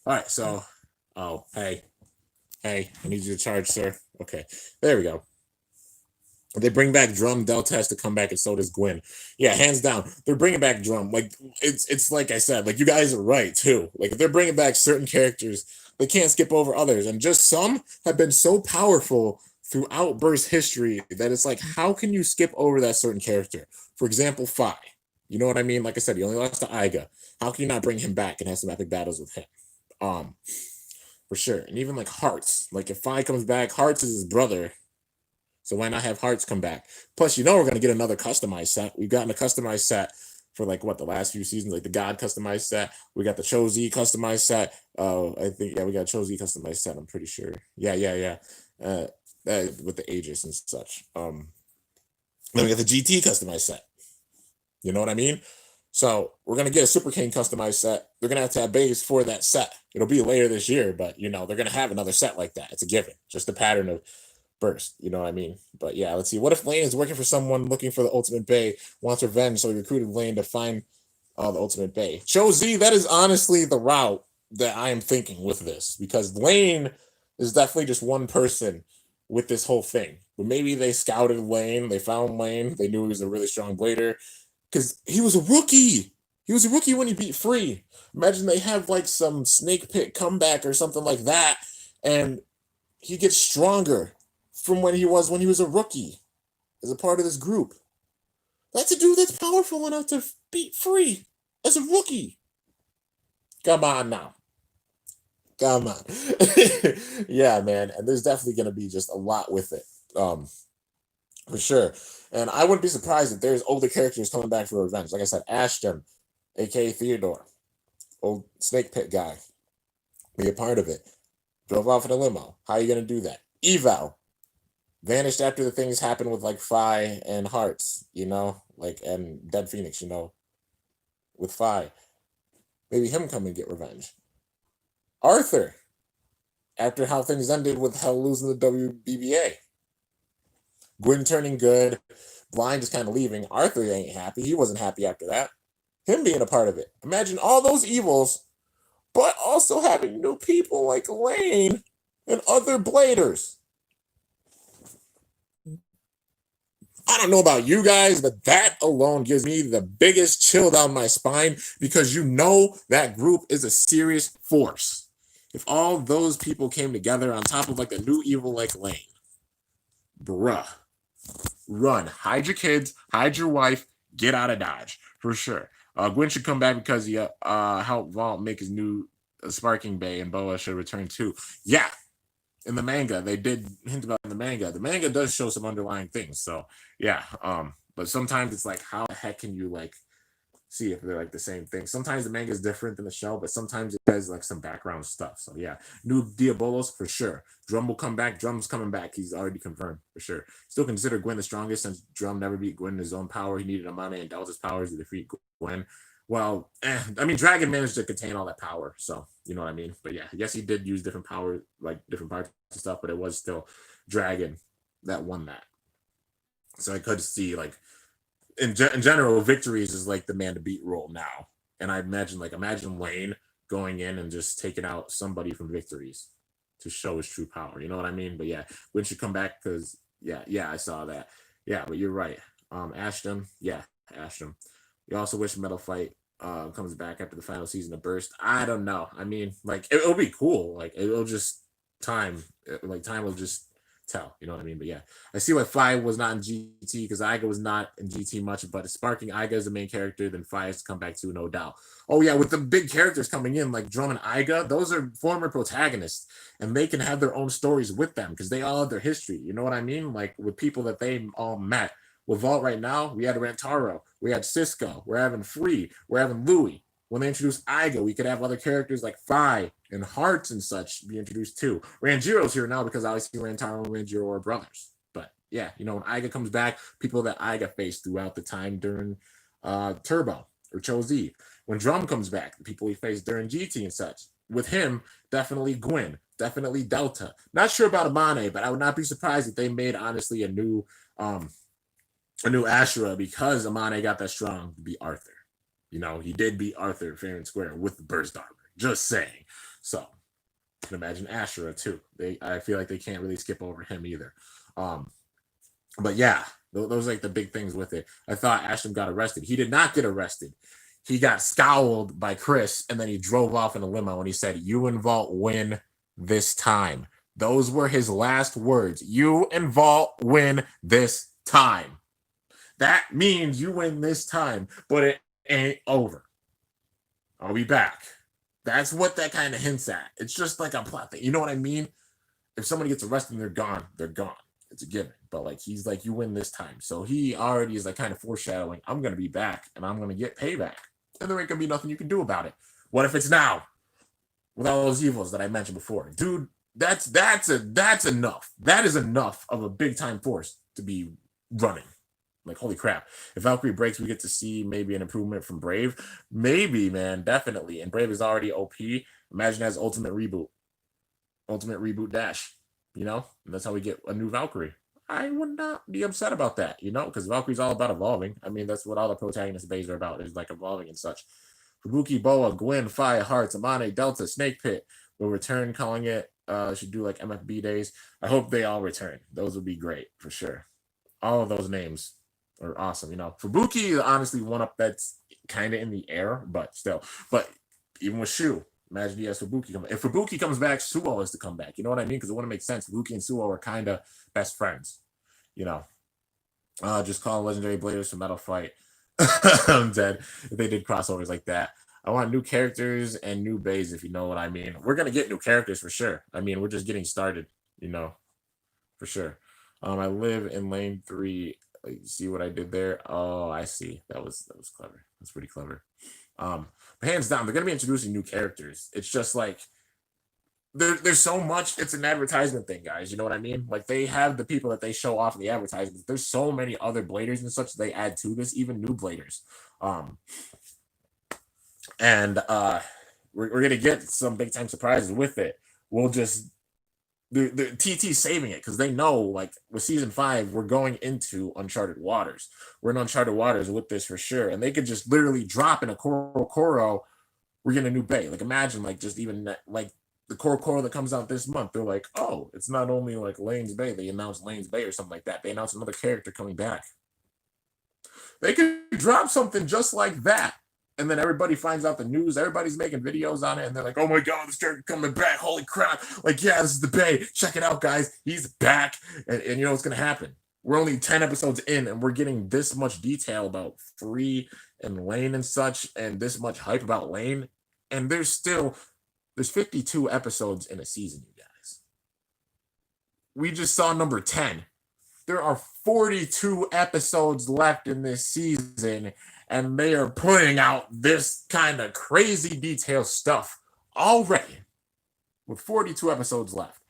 All right, so hey, I need you to charge, sir. Okay, there we go. They bring back Drum. Delta has to come back, and so does Gwen. Yeah, hands down, they're bringing back Drum. Like it's like I said, like you guys are right too. Like if they're bringing back certain characters, they can't skip over others, and just some have been so powerful throughout Burst history that it's like, how can you skip over that certain character? For example, Fi. You know what I mean? Like I said, he only lost to Iga. How can you not bring him back and have some epic battles with him? for sure. And even like Hearts. Like if Fi comes back, Hearts is his brother. So why not have Hearts come back? Plus, we're gonna get another customized set. We've gotten a customized set for like what the last few seasons, like the God customized set. We got the Cho-Z customized set. I think we got Cho-Z customized set. I'm pretty sure. Yeah. With the Aegis and such. Then we got the GT customized set. You know what I mean? So we're gonna get a Super King customized set. They're gonna have to have base for that set. It'll be later this year, but they're gonna have another set like that. It's a given. Just a pattern of burst. You know what I mean? But yeah, let's see. What if Lane is working for someone looking for the Ultimate Bay, wants revenge, so he recruited Lane to find the Ultimate Bay? Cho-Z, that is honestly the route that I am thinking with this, because Lane is definitely just one person with this whole thing. But maybe they scouted Lane, they found Lane, they knew he was a really strong blader, because he was a rookie. He was a rookie when he beat Free. Imagine they have like some snake pit comeback or something like that, and he gets stronger from when he was a rookie as a part of this group. That's a dude that's powerful enough to beat Free as a rookie. Come on now. Come on. Yeah, man. And there's definitely going to be just a lot with it. For sure. And I wouldn't be surprised if there's older characters coming back for revenge. Like I said, Ashton, aka Theodore, old snake pit guy, be a part of it. Drove off in a limo. How are you going to do that? Eval vanished after the things happened with like Fi and Hearts, and Dead Phoenix, with Fi. Maybe him come and get revenge. Arthur, after how things ended with Hell losing the WBBA. Gwen turning good, Blind just kind of leaving. Arthur ain't happy. He wasn't happy after that. Him being a part of it. Imagine all those evils, but also having new people like Lane and other bladers. I don't know about you guys, but that alone gives me the biggest chill down my spine, because that group is a serious force. If all those people came together on top of like a new evil like Lane, bruh, run. Hide your kids, hide your wife, get out of Dodge, for sure. Gwen should come back because he helped Vault make his new Sparking Bay, and Boa should return too. Yeah, in the manga, they did hint about in the manga. The manga does show some underlying things, so yeah. But sometimes it's like, how the heck can you like see if they're like the same thing? Sometimes the manga is different than the show, but sometimes it has like some background stuff. So yeah, new Diabolos for sure. Drum will come back. Drum's coming back. He's already confirmed for sure. Still consider Gwen the strongest, since Drum never beat Gwen in his own power. He needed Amane and Delta's powers to defeat Gwen. Well, I mean, Dragon managed to contain all that power, so you know what I mean. But yeah, yes, he did use different power, like different parts and stuff, but it was still Dragon that won that. So I could see like in general, Victories is like the man to beat role now, and I imagine Lane going in and just taking out somebody from Victories to show his true power. You know what I mean? But yeah, Gwen should come back because I saw that. Yeah, but you're right. Ashton. We also wish Metal Fight comes back after the final season of Burst. I don't know. I mean, like it'll be cool. Like it'll just time will just tell. You know what I mean? But yeah, I see why Fi was not in GT, because Iga was not in GT much. But Sparking Iga is the main character, then Fi has to come back too, no doubt. Oh yeah, with the big characters coming in like Drum and Iga, those are former protagonists, and they can have their own stories with them because they all have their history. You know what I mean? Like with people that they all met. With Vault right now, we had Rantaro, we had Cisco, we're having Free, we're having Louis. When they introduce Iga, we could have other characters like Fi and Hearts and such be introduced too. Ranjiro's here now because obviously Rantaro and Ranjiro are brothers. But yeah, when Iga comes back, people that Iga faced throughout the time during Turbo or Cho-Z. When Drum comes back, the people he faced during GT and such. With him, definitely Gwen, definitely Delta. Not sure about Amane, but I would not be surprised if they made honestly a new Ashura, because Amane got that strong to beat Arthur. He did beat Arthur fair and square with the burst armor. Just saying. So, you can imagine Ashura too. I feel like they can't really skip over him either. But yeah, those are like the big things with it. I thought Ashton got arrested. He did not get arrested. He got scowled by Chris, and then he drove off in a limo, and he said, "You and Vault win this time." Those were his last words. "You and Vault win this time." That means you win this time, but it ain't over. I'll be back. That's what that kind of hints at. It's just like a plot thing. You know what I mean? If somebody gets arrested and they're gone, they're gone. It's a given. But like he's like, you win this time. So he already is like kind of foreshadowing, I'm gonna be back and I'm gonna get payback. And there ain't gonna be nothing you can do about it. What if it's now? With all those evils that I mentioned before. Dude, that's enough. That is enough of a big time force to be running. Like, holy crap. If Valkyrie breaks, we get to see maybe an improvement from Brave. Maybe, man, definitely. And Brave is already OP. Imagine as ultimate reboot. Ultimate reboot dash. You know? And that's how we get a new Valkyrie. I would not be upset about that, you know, because Valkyrie's all about evolving. I mean, that's what all the protagonist bays are about, is like evolving and such. Fubuki, Boa, Gwen, Fire, Hearts, Amane, Delta, Snake Pit will return, calling it. Should do like MFB days. I hope they all return. Those would be great for sure. All of those names are awesome. You know, Fubuki is honestly one up that's kind of in the air, but still. But even with Shu, imagine he has Fubuki come. If Fubuki comes back, Suo is to come back. You know what I mean? Because it wouldn't make sense. Fubuki and Suo are kind of best friends. You know, just call legendary bladers for Metal Fight. I'm dead if they did crossovers like that. I want new characters and new bays, if you know what I mean. We're gonna get new characters for sure. I mean, we're just getting started, you know, for sure. I live in lane 3. You see what I did there? Oh, I see. That was clever. That's pretty clever. But hands down, they're gonna be introducing new characters. It's just like there's so much. It's an advertisement thing, guys. You know what I mean? Like, they have the people that they show off in the advertisements. There's so many other bladers and such they add to this, even new bladers. And we're gonna get some big time surprises with it. We'll just the TT saving it because they know, like, with season 5, we're going into uncharted waters. We're in uncharted waters with this for sure, and they could just literally drop in a Koro. We're getting a new bay. Like, imagine, like, just even that, like, the Koro that comes out this month. They're like, oh, it's not only like Lane's Bay. They announced Lane's Bay or something like that. They announced another character coming back. They could drop something just like that. And then everybody finds out the news. Everybody's making videos on it. And they're like, oh my God, this character coming back. Holy crap. Like, yeah, this is the Bay. Check it out, guys. He's back. And you know what's going to happen? We're only 10 episodes in, and we're getting this much detail about Free and Lane and such, and this much hype about Lane. And there's 52 episodes in a season, you guys. We just saw number 10. There are 42 episodes left in this season, and they are putting out this kind of crazy detailed stuff already with 42 episodes left.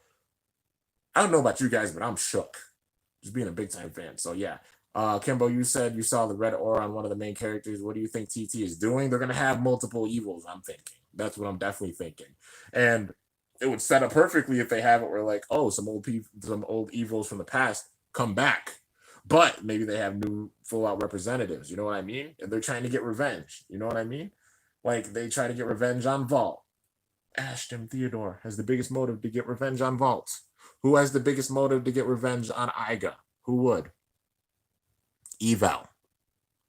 I don't know about you guys, but I'm shook. Just being a big time fan. So yeah. Kimbo, you said you saw the red aura on one of the main characters. What do you think TT is doing? They're going to have multiple evils, I'm thinking. That's what I'm definitely thinking. And it would set up perfectly if they have it where, like, oh, some old evils from the past come back. But maybe they have new full-out representatives. You know what I mean? And they're trying to get revenge. You know what I mean? Like, they try to get revenge on Vault. Ashton Theodore has the biggest motive to get revenge on Vault. Who has the biggest motive to get revenge on Iga? Who would? Eval.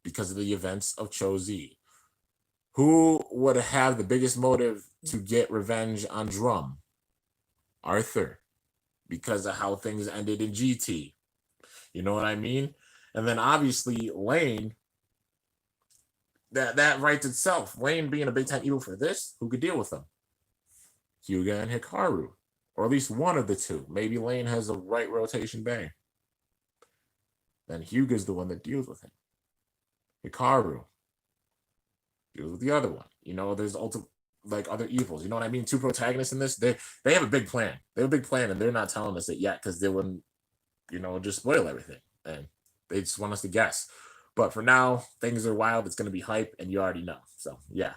Because of the events of Cho-Z. Who would have the biggest motive to get revenge on Drum? Arthur. Because of how things ended in GT. You know what I mean? And then obviously Lane, that writes itself. Lane being a big time evil for this, who could deal with him? Hyuga and Hikaru. Or at least one of the two. Maybe Lane has a right rotation bay. Then Hyuga's the one that deals with him. Hikaru deals with the other one. You know, there's other evils. You know what I mean? Two protagonists in this, they have a big plan. They have a big plan, and they're not telling us it yet because they wouldn't, just spoil everything. And they just want us to guess. But for now, things are wild. It's going to be hype, and you already know. So, yeah.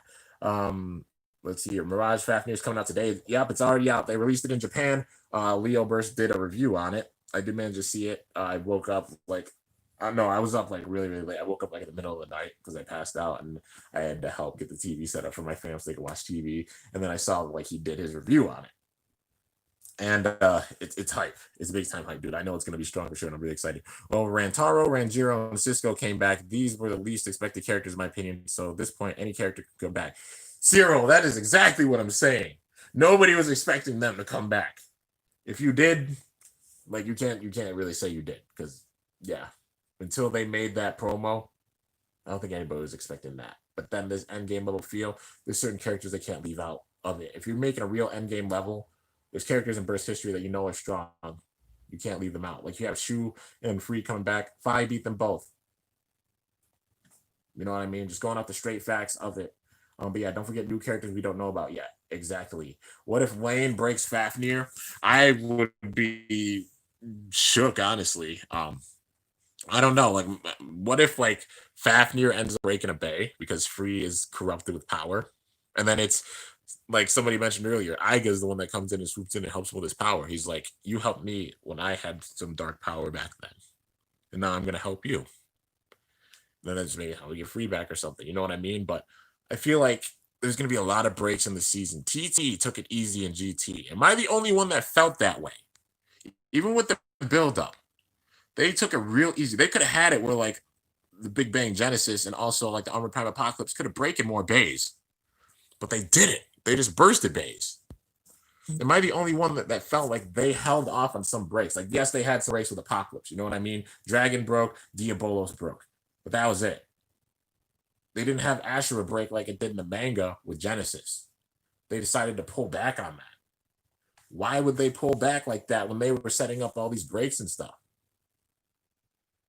Let's see here. Mirage Fafnir is coming out today. Yep, it's already out. They released it in Japan. Leo Burst did a review on it. I did manage to see it. I woke up I was up really, really late. I woke up in the middle of the night because I passed out, and I had to help get the TV set up for my family so they could watch TV. And then I saw he did his review on it. And it's hype. It's a big time hype, dude. I know it's going to be strong for sure, and I'm really excited. Well, Rantaro, Ranjiro, and Cisco came back. These were the least expected characters, in my opinion. So at this point, any character could come back. Cyril, that is exactly what I'm saying. Nobody was expecting them to come back. If you did, you can't really say you did, because yeah, until they made that promo, I don't think anybody was expecting that. But then this endgame level feel, there's certain characters they can't leave out. of it. If you're making a real end game level, there's characters in Burst history that you know are strong. You can't leave them out. Like you have Shu and Free coming back. Fi beat them both. You know what I mean? Just going off the straight facts of it. But yeah, don't forget new characters we don't know about yet. Exactly. What if Lane breaks Fafnir? I would be shook, honestly. I don't know. Like, what if like Fafnir ends up breaking a bay because Free is corrupted with power, and then it's like somebody mentioned earlier, Iga is the one that comes in and swoops in and helps with his power. He's like, "You helped me when I had some dark power back then, and now I'm gonna help you." Then that's maybe how we get Free back or something. You know what I mean? But I feel like there's gonna be a lot of breaks in the season. TT took it easy in GT. Am I the only one that felt that way? Even with the build up, they took it real easy. They could have had it where like the Big Bang Genesis and also like the Armored Prime Apocalypse could have breaking more bays, but they didn't. They just bursted bays. Am I the only one that felt like they held off on some breaks? Like, yes, they had some breaks with Apocalypse. You know what I mean? Dragon broke, Diabolos broke, but that was it. They didn't have Ashura break like it did in the manga with Genesis. They decided to pull back on that. Why would they pull back like that when they were setting up all these breaks and stuff?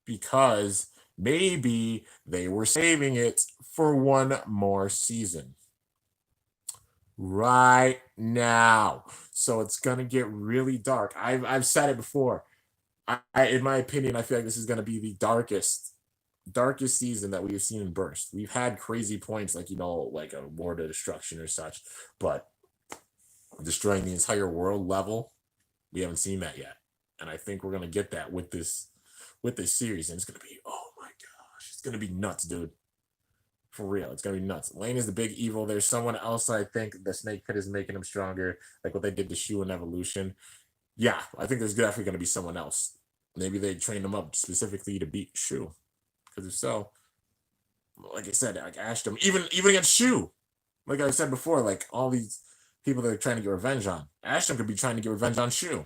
Because maybe they were saving it for one more season right now. So it's gonna get really dark. I've said it before. In my opinion, I feel like this is gonna be the darkest season that we've seen in Burst. We've had crazy points like like a War to Destruction or such, but destroying the entire world level, we haven't seen that yet. And I think we're gonna get that with this series, and it's gonna be, oh my gosh, it's gonna be nuts, dude. For real, it's gonna be nuts. Lane is the big evil. There's someone else I think the Snake Pit is making him stronger, like what they did to Shu in Evolution. Yeah, I think there's definitely gonna be someone else. Maybe they trained him up specifically to beat Shu. Because if so, like I said, like Ashton, even against Shu, like I said before, like all these people that are trying to get revenge on, Ashton could be trying to get revenge on Shu.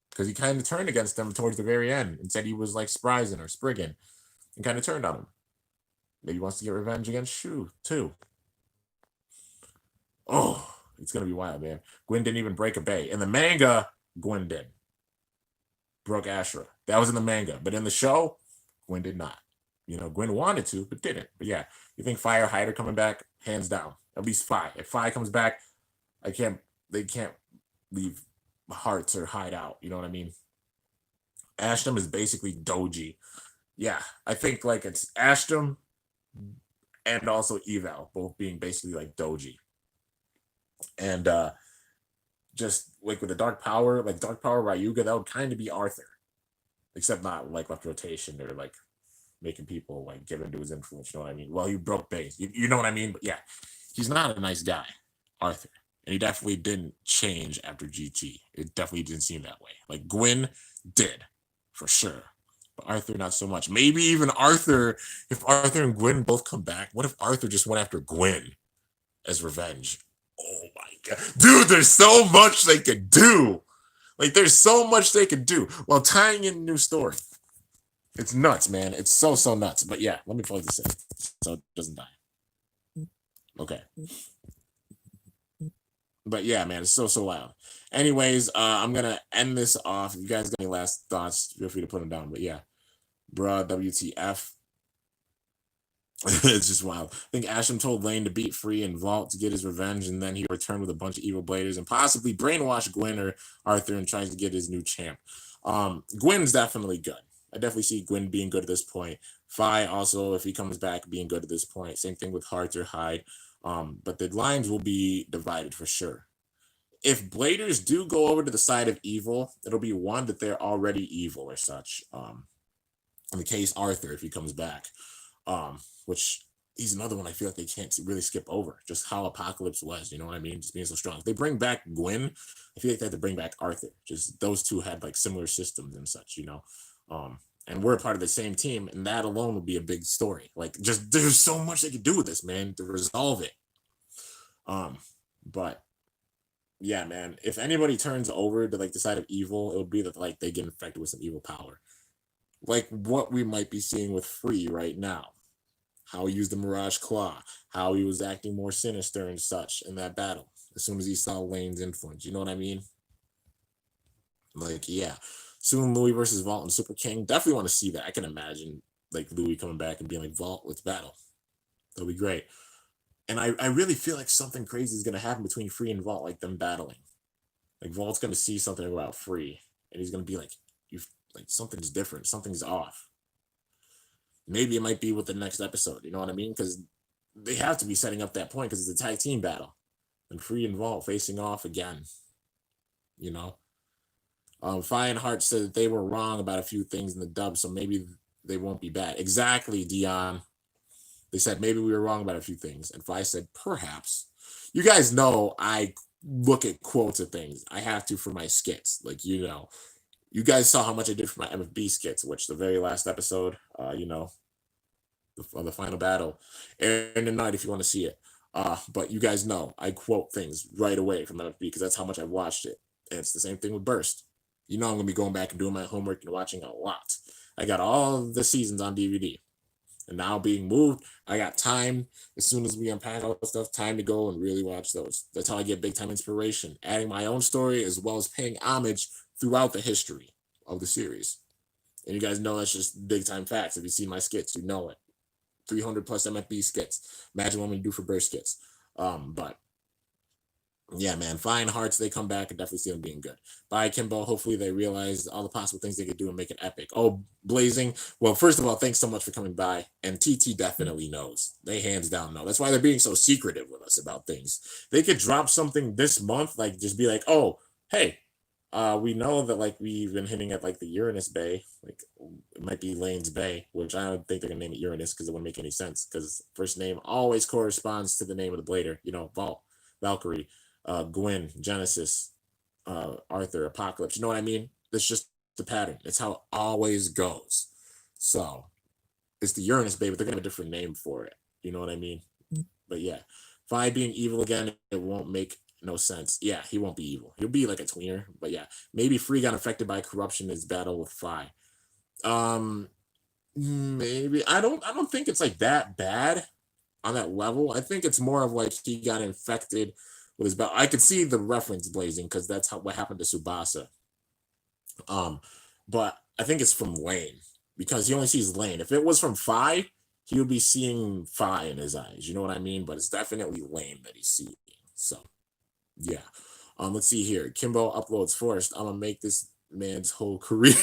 Because he kind of turned against them towards the very end and said he was like Spryzen or Spriggan and kind of turned on him. Maybe he wants to get revenge against Shu too. Oh, it's gonna be wild, man. Gwen didn't even break a bay. In the manga, Gwen did. Broke Ashura. That was in the manga. But in the show, Gwen did not. Gwen wanted to, but didn't. But yeah, you think Fire Hider coming back? Hands down. At least Fi. If Fi comes back, they can't leave Hearts or hide out. You know what I mean? Ashton is basically Doji. Yeah, I think like it's Ashton and also Eval, both being basically like Doji. And just like with the Dark Power, like Dark Power Ryuga, that would kind of be Arthur. Except not like left rotation or like making people like give into his influence, you know what I mean? Well, he broke base. You know what I mean? But yeah, he's not a nice guy, Arthur. And he definitely didn't change after GT. It definitely didn't seem that way. Like Gwen did, for sure. But Arthur, not so much. Maybe even Arthur, if Arthur and Gwen both come back, what if Arthur just went after Gwen as revenge? Oh my god. Dude, there's so much they could do. Like, there's so much they could do while tying in a new story. It's nuts, man. It's so nuts. But yeah, let me plug this in so it doesn't die. Okay. But yeah, man, it's so wild. Anyways, I'm gonna end this off. If you guys got any last thoughts, feel free to put them down. But yeah, bruh, WTF. It's just wild. I think Asham told Lane to beat Free and Vault to get his revenge, and then he returned with a bunch of evil bladers and possibly brainwash Gwen or Arthur and tries to get his new champ. Gwen's definitely good. I definitely see Gwen being good at this point. Fi also, if he comes back, being good at this point. Same thing with Heart or Hyde. But the lines will be divided for sure. If Bladers do go over to the side of evil, it'll be one that they're already evil or such. In the case Arthur, if he comes back, which he's another one I feel like they can't really skip over. Just how Apocalypse was, you know what I mean? Just being so strong. If they bring back Gwen, I feel like they have to bring back Arthur. Just those two had like similar systems and such, you know. And we're part of the same team, and that alone would be a big story. Like, just there's so much they could do with this, man, to resolve it. But yeah, man, if anybody turns over to like the side of evil, it would be that like they get infected with some evil power, like what we might be seeing with Free right now. how he used the Mirage Claw, how he was acting more sinister and such in that battle. As soon as he saw Lane's influence, you know what I mean? Like, yeah. Soon Louis versus Vault and Super King. Definitely want to see that. I can imagine like Louis coming back and being like, Vault, let's battle. That'll be great. And I really feel like something crazy is gonna happen between Free and Vault, like them battling. Like Vault's gonna see something about Free, and he's gonna be like, "You like something's different, something's off." Maybe it might be with the next episode. You know what I mean? Because they have to be setting up that point because it's a tag team battle, and Free and Vault facing off again. You know, Fi and Hart said that they were wrong about a few things in the dub, so maybe they won't be bad. Exactly, Dion. They said maybe we were wrong about a few things, and Fi said perhaps. You guys know I look at quotes of things. I have to for my skits. Like, you guys saw how much I did for my MFB skits, which the very last episode, the final battle, airing tonight if you want to see it. But you guys know I quote things right away from MFB because that's how much I watched it. And it's the same thing with Burst. You know I'm gonna be going back and doing my homework and watching a lot. I got all the seasons on DVD. And now being moved, I got time. As soon as we unpack all that stuff, time to go and really watch those. That's how I get big time inspiration, adding my own story as well as paying homage throughout the history of the series. And you guys know that's just big time facts. If you see my skits, you know it. 300 plus MFB skits. Imagine what we do for burst skits. But yeah, man, Fine Hearts, they come back and definitely see them being good. Bye, Kimbo. Hopefully they realize all the possible things they could do and make it epic. Oh, Blazing. Well, first of all, thanks so much for coming by. And TT definitely knows. They hands down know. That's why they're being so secretive with us about things. They could drop something this month, like just be like, oh, hey, we know that like we've been hinting at like the Uranus Bay, like it might be Lane's Bay, which I don't think they're gonna name it Uranus because it wouldn't make any sense. Because first name always corresponds to the name of the blader, Vault, Valkyrie, Gwen, Genesis, Arthur, Apocalypse. You know what I mean? It's just the pattern. It's how it always goes. So it's the Uranus Bay, but they're gonna have a different name for it. You know what I mean? But yeah, Fi being evil again, it won't make no sense. Yeah, he won't be evil. He'll be like a tweener. But yeah, maybe Free got affected by corruption in his battle with Fi. Maybe I don't think it's like that bad on that level. I think it's more of like he got infected with his battle. I could see the reference, Blazing, because that's what happened to Tsubasa. But I think it's from Lane because he only sees Lane. If it was from Fi, he would be seeing Fi in his eyes. You know what I mean? But it's definitely Lane that he's seeing. So yeah. Let's see here. Kimbo uploads first. I'm gonna make this man's whole career.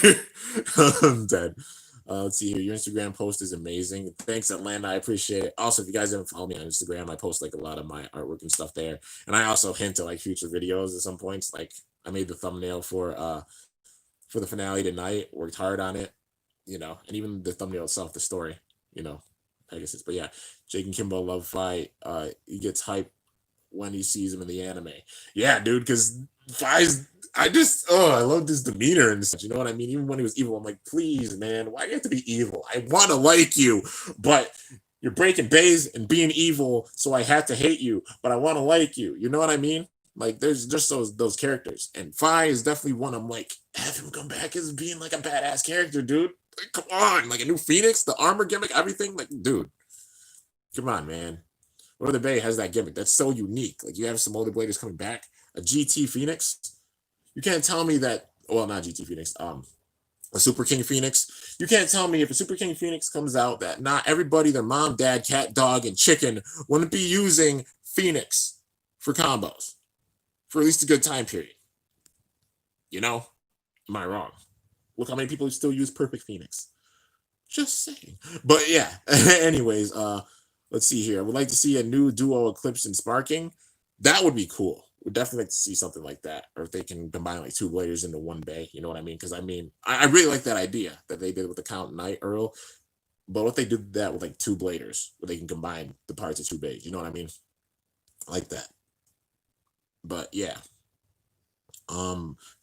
I'm dead. Let's see here. Your Instagram post is amazing. Thanks, Atlanta. I appreciate it. Also, if you guys haven't followed me on Instagram, I post like a lot of my artwork and stuff there. And I also hint at like future videos at some points. Like I made the thumbnail for the finale tonight. Worked hard on it, and even the thumbnail itself, the story, Pegasus. But yeah, Jake and Kimbo love fight. He gets hype when he sees him in the anime. Yeah, dude, because Fi's I love his demeanor and such. You know what I mean? Even when he was evil, I'm like, please, man, why do you have to be evil? I want to like you, but you're breaking bays and being evil, so I have to hate you, but I want to like you. You know what I mean? Like, there's just those characters, and Fi is definitely one. I'm like, have him come back as being like a badass character, dude. Like, come on, like a new Phoenix, the armor gimmick, everything. Like, dude, come on, man. What other Bay has that gimmick? That's so unique. Like, you have some older bladers coming back, a GT Phoenix. You can't tell me that. Well, not GT Phoenix. A Super King Phoenix. You can't tell me if a Super King Phoenix comes out that not everybody, their mom, dad, cat, dog, and chicken wouldn't be using Phoenix for combos for at least a good time period. Am I wrong? Look how many people still use Perfect Phoenix. Just saying. But yeah. Anyways, let's see here. I would like to see a new duo Eclipse and Sparking. That would be cool. Would definitely like to see something like that, or if they can combine like two bladers into one bay. You know what I mean? Because I really like that idea that they did with the Count Knight Earl. But what they did that with like two bladers, where they can combine the parts of two bays. You know what I mean? I like that. But yeah.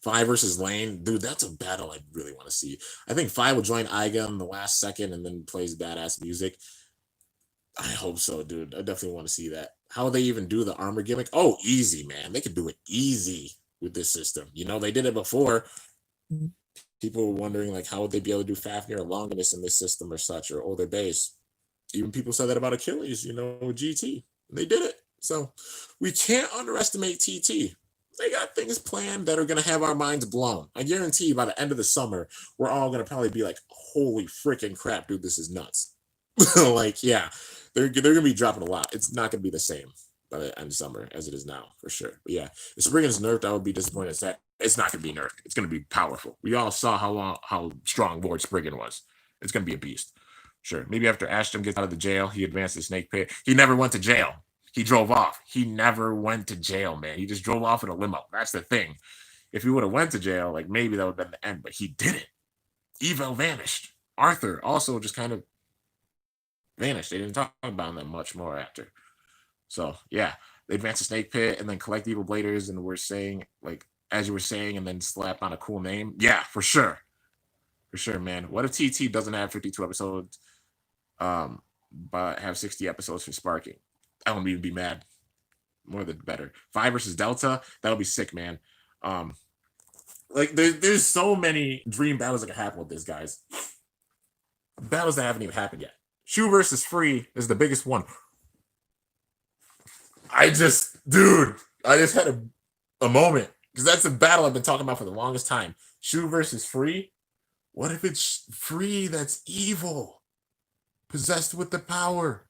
Fi versus Lane, dude, that's a battle I really want to see. I think Fi will join Iga in the last second and then plays badass music. I hope so, dude. I definitely want to see that. How would they even do the armor gimmick? Oh, easy, man. They could do it easy with this system. They did it before. People were wondering, like, how would they be able to do Fafnir or Longinus in this system or such, or older base? Even people said that about Achilles, GT. They did it. So we can't underestimate TT. They got things planned that are going to have our minds blown. I guarantee by the end of the summer, we're all going to probably be like, holy freaking crap, dude, this is nuts. Like, yeah, they're going to be dropping a lot. It's not going to be the same by the end of summer as it is now, for sure. But yeah, if Spriggan is nerfed, I would be disappointed. That it's not going to be nerfed. It's going to be powerful. We all saw how strong Lord Spriggan was. It's going to be a beast. Sure. Maybe after Ashton gets out of the jail, he advanced the snake pit. He never went to jail. He drove off. He never went to jail, man. He just drove off in a limo. That's the thing. If he would have went to jail, like maybe that would have been the end, but he didn't. Evo vanished. Arthur also just kind of vanished. They didn't talk about him that much more after. So yeah, they advance the snake pit and then collect evil bladers, and we're saying, like, as you were saying, and then slap on a cool name. Yeah, for sure. For sure, man. What if TT doesn't have 52 episodes, but have 60 episodes for sparking? I won't even be mad. More than better. 5 versus Delta, that'll be sick, man. Like there's so many dream battles that can happen with this, guys. Battles that haven't even happened yet. Shu versus Free is the biggest one. I just had a moment, because that's a battle I've been talking about for the longest time. Shu versus Free. What if it's Free that's evil, possessed with the power?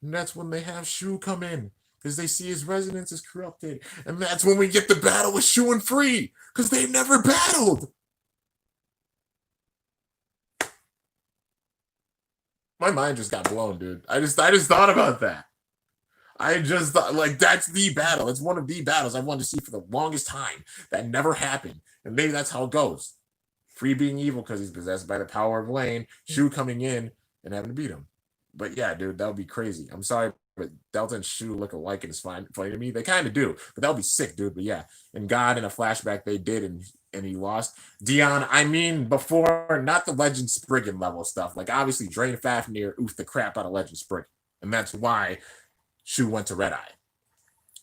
And that's when they have Shu come in, because they see his resonance is corrupted. And that's when we get the battle with Shu and Free, because they've never battled. My mind just got blown, dude. I just thought about that. I just thought, like, that's the battle. It's one of the battles I wanted to see for the longest time. That never happened. And maybe that's how it goes. Free being evil because he's possessed by the power of Lane, Shu coming in and having to beat him. But yeah, dude, that would be crazy. I'm sorry, but Delta and Shu look alike, and it's funny to me. They kind of do, but that would be sick, dude. But yeah, and God in a flashback they did, and he lost. Dion, I mean, before, not the Legend Spriggan level stuff. Like, obviously, Drain Fafnir oofed the crap out of Legend Spriggan, and that's why Shu went to Red Eye.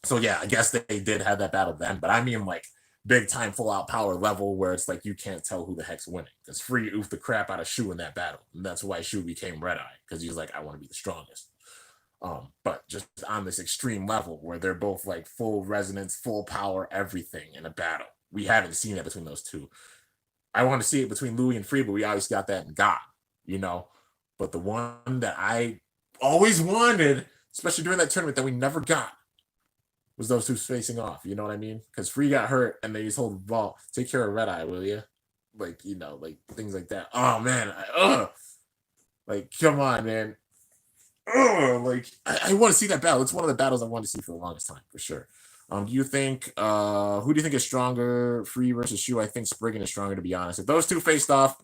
So yeah, I guess they did have that battle then, but I mean, like, big time full out power level where it's like you can't tell who the heck's winning, because Free oofed the crap out of Shu in that battle, and that's why Shu became Red Eye, because he was like, I want to be the strongest. But just on this extreme level where they're both like full resonance, full power, everything in a battle. We haven't seen that between those two. I want to see it between Louis and Free, but we always got that in God, But the one that I always wanted, especially during that tournament that we never got, was those two facing off. You know what I mean? Because Free got hurt and they just hold the ball. Take care of Red Eye, will you? Like, like things like that. Oh man, like, come on, man. Like, I want to see that battle. It's one of the battles I want to see for the longest time, for sure. Do you think who do you think is stronger, Free versus Shu? I think Spriggan is stronger, to be honest. If those two faced off,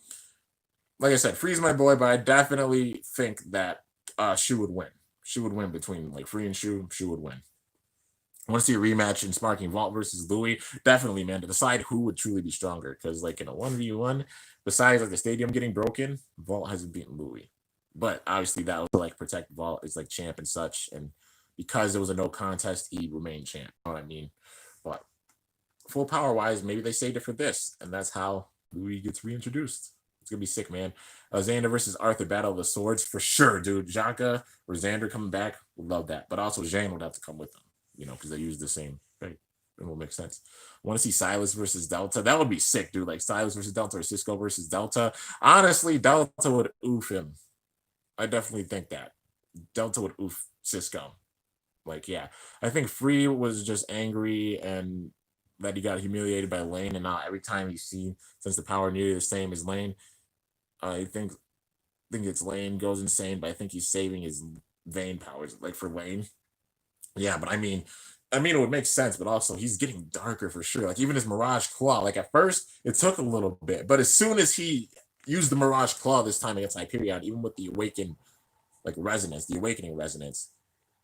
like I said, Free's my boy, but I definitely think that Shu would win. Shu would win between like Free and Shu. Shu would win. I want to see a rematch in Sparking Vault versus Louis. Definitely, man, to decide who would truly be stronger. Because, like, in a 1v1, besides like the stadium getting broken, Vault hasn't beaten Louis. But obviously that was like protect Vault is like champ and such. And because there was a no contest, he remained champ. You know what I mean? But full power wise, maybe they saved it for this. And that's how Louis gets reintroduced. It's gonna be sick, man. Xander versus Arthur, Battle of the Swords, for sure, dude. Janka or Xander coming back, would love that. But also Zhane would have to come with them, because they use the same thing. It will make sense. I want to see Silas versus Delta. That would be sick, dude. Like Silas versus Delta or Cisco versus Delta. Honestly, Delta would oof him. I definitely think that Delta would oof Cisco. Like, yeah, I think Free was just angry and that he got humiliated by Lane, and now every time he's seen, since the power nearly the same as Lane, I think it's Lane goes insane, but I think he's saving his Vayne powers, like, for Lane. Yeah, but I mean, it would make sense, but also he's getting darker for sure. Like, even his Mirage Claw, like, at first it took a little bit, but as soon as he used the Mirage Claw this time against Hyperion, even with the awakening resonance,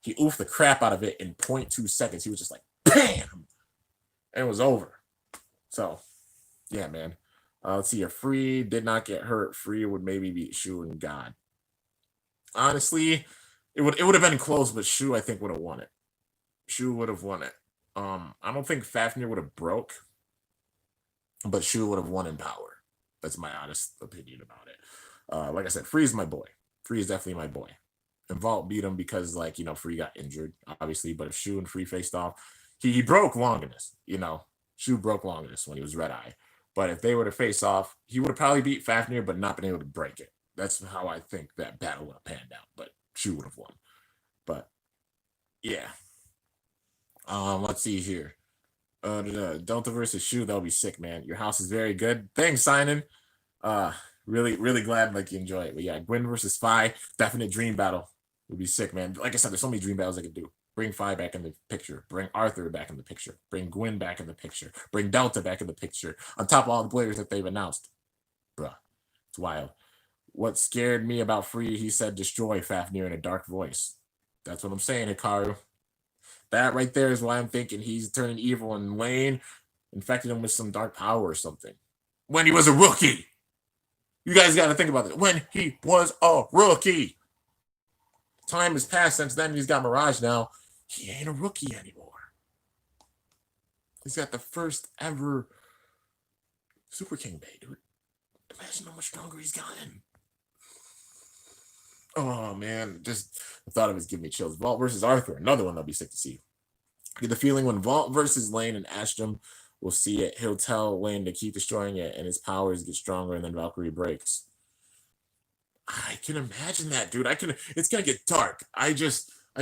he oofed the crap out of it in 0.2 seconds. He was just like, bam! And it was over. So, yeah, man. Let's see. If Free did not get hurt, Free would maybe beat Shu and God. Honestly, it would have been close, but Shu, I think, would have won it. Shu would have won it. I don't think Fafnir would have broke, but Shu would have won in power. That's my honest opinion about it. Like I said, Free is my boy. Free is definitely my boy. And Vault beat him because, like, Free got injured, obviously. But if Shu and Free faced off, he broke Longinus. Shu broke Longinus when he was Red Eye. But if they were to face off, he would have probably beat Fafnir, but not been able to break it. That's how I think that battle would have panned out. But Shu would have won. But yeah. Let's see here. Delta versus Shu, that'll be sick, man. Your house is very good. Thanks, Simon. Uh, really glad like you enjoy it. But yeah, Gwyn versus Phi, definite dream battle. Would be sick, man. Like I said, there's so many dream battles I could do. Bring Phi back in the picture. Bring Arthur back in the picture. Bring Gwyn back in the picture. Bring Delta back in the picture. On top of all the players that they've announced. Bruh, it's wild. What scared me about Free, he said destroy Fafnir in a dark voice. That's what I'm saying, Hikaru. That right there is why I'm thinking he's turning evil, and Lane infected him with some dark power or something. When he was a rookie. You guys got to think about it. When he was a rookie. Time has passed since then. He's got Mirage now. He ain't a rookie anymore. He's got the first ever Super King Bay, dude. Imagine how much stronger he's gotten. Oh, man. Just the thought of it is giving me chills. Vault versus Arthur. Another one that'll be sick to see. I get the feeling when Vault versus Lane and Astrum will see it, he'll tell Lane to keep destroying it, and his powers get stronger, and then Valkyrie breaks. I can imagine that, dude. It's gonna get dark. I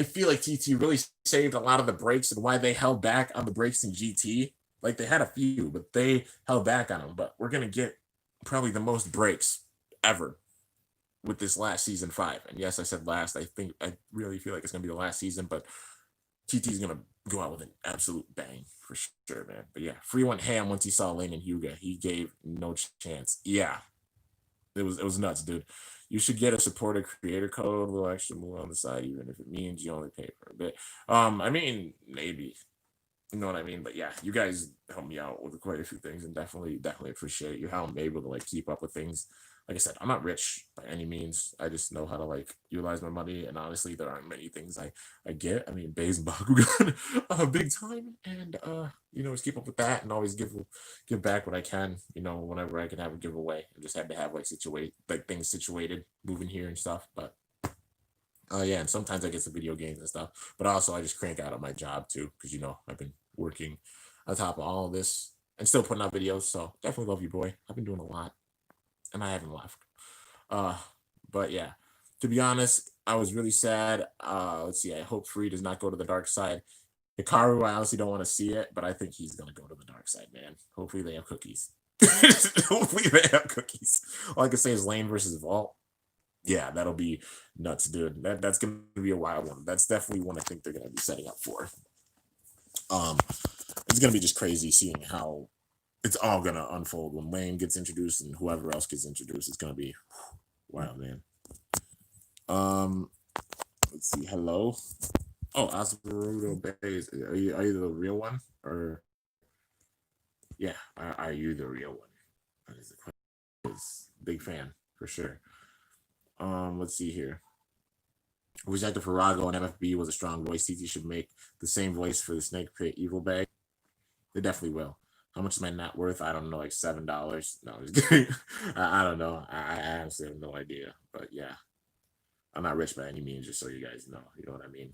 feel like TT really saved a lot of the breaks, and why they held back on the breaks in GT. Like, they had a few, but they held back on them. But we're gonna get probably the most breaks ever with this last season 5. And yes, I said last. I really feel like it's gonna be the last season, but TT's gonna go out with an absolute bang for sure, man. But yeah, Free went ham once he saw Lane and Hyuga. He gave no chance. Yeah, it was nuts, dude. You should get a supporter creator code, a little extra more on the side, even if it means you only pay for a bit. I mean, maybe. You know what I mean? But yeah, you guys help me out with quite a few things, and definitely appreciate you, how I'm able to like keep up with things. Like I said, I'm not rich by any means. I just know how to like utilize my money, and honestly, there aren't many things I get. I mean, Bays and Bakugan, big time, and just keep up with that, and always give back what I can. Whenever I can have a giveaway, I just had to have things situated, moving here and stuff. But yeah, and sometimes I get some video games and stuff, but also I just crank out on my job too, because I've been working on top of all of this and still putting out videos. So definitely love you, boy. I've been doing a lot, and I haven't left. But yeah, to be honest, I was really sad. Let's see. I hope Free does not go to the dark side. Hikaru, I honestly don't want to see it, but I think he's gonna go to the dark side, man. Hopefully they have cookies. Hopefully they have cookies. All I can say is Lane versus Vault. Yeah, that'll be nuts, dude. That's gonna be a wild one. That's definitely one I think they're gonna be setting up for. It's gonna be just crazy seeing how it's all gonna unfold when Lane gets introduced and whoever else gets introduced. It's gonna be wild, man. Let's see. Hello. Oh, Osvaldo Bays. Are you the real one, or yeah, are you the real one? That is the question. Big fan for sure. Let's see here. Wish actor for Rago and MFB was a strong voice. TT should make the same voice for the Snake Pit Evil Bag. They definitely will. How much is my net worth? I don't know, like $7. No, I'm just kidding. I don't know. I honestly have no idea. But yeah, I'm not rich by any means, just so you guys know. You know what I mean?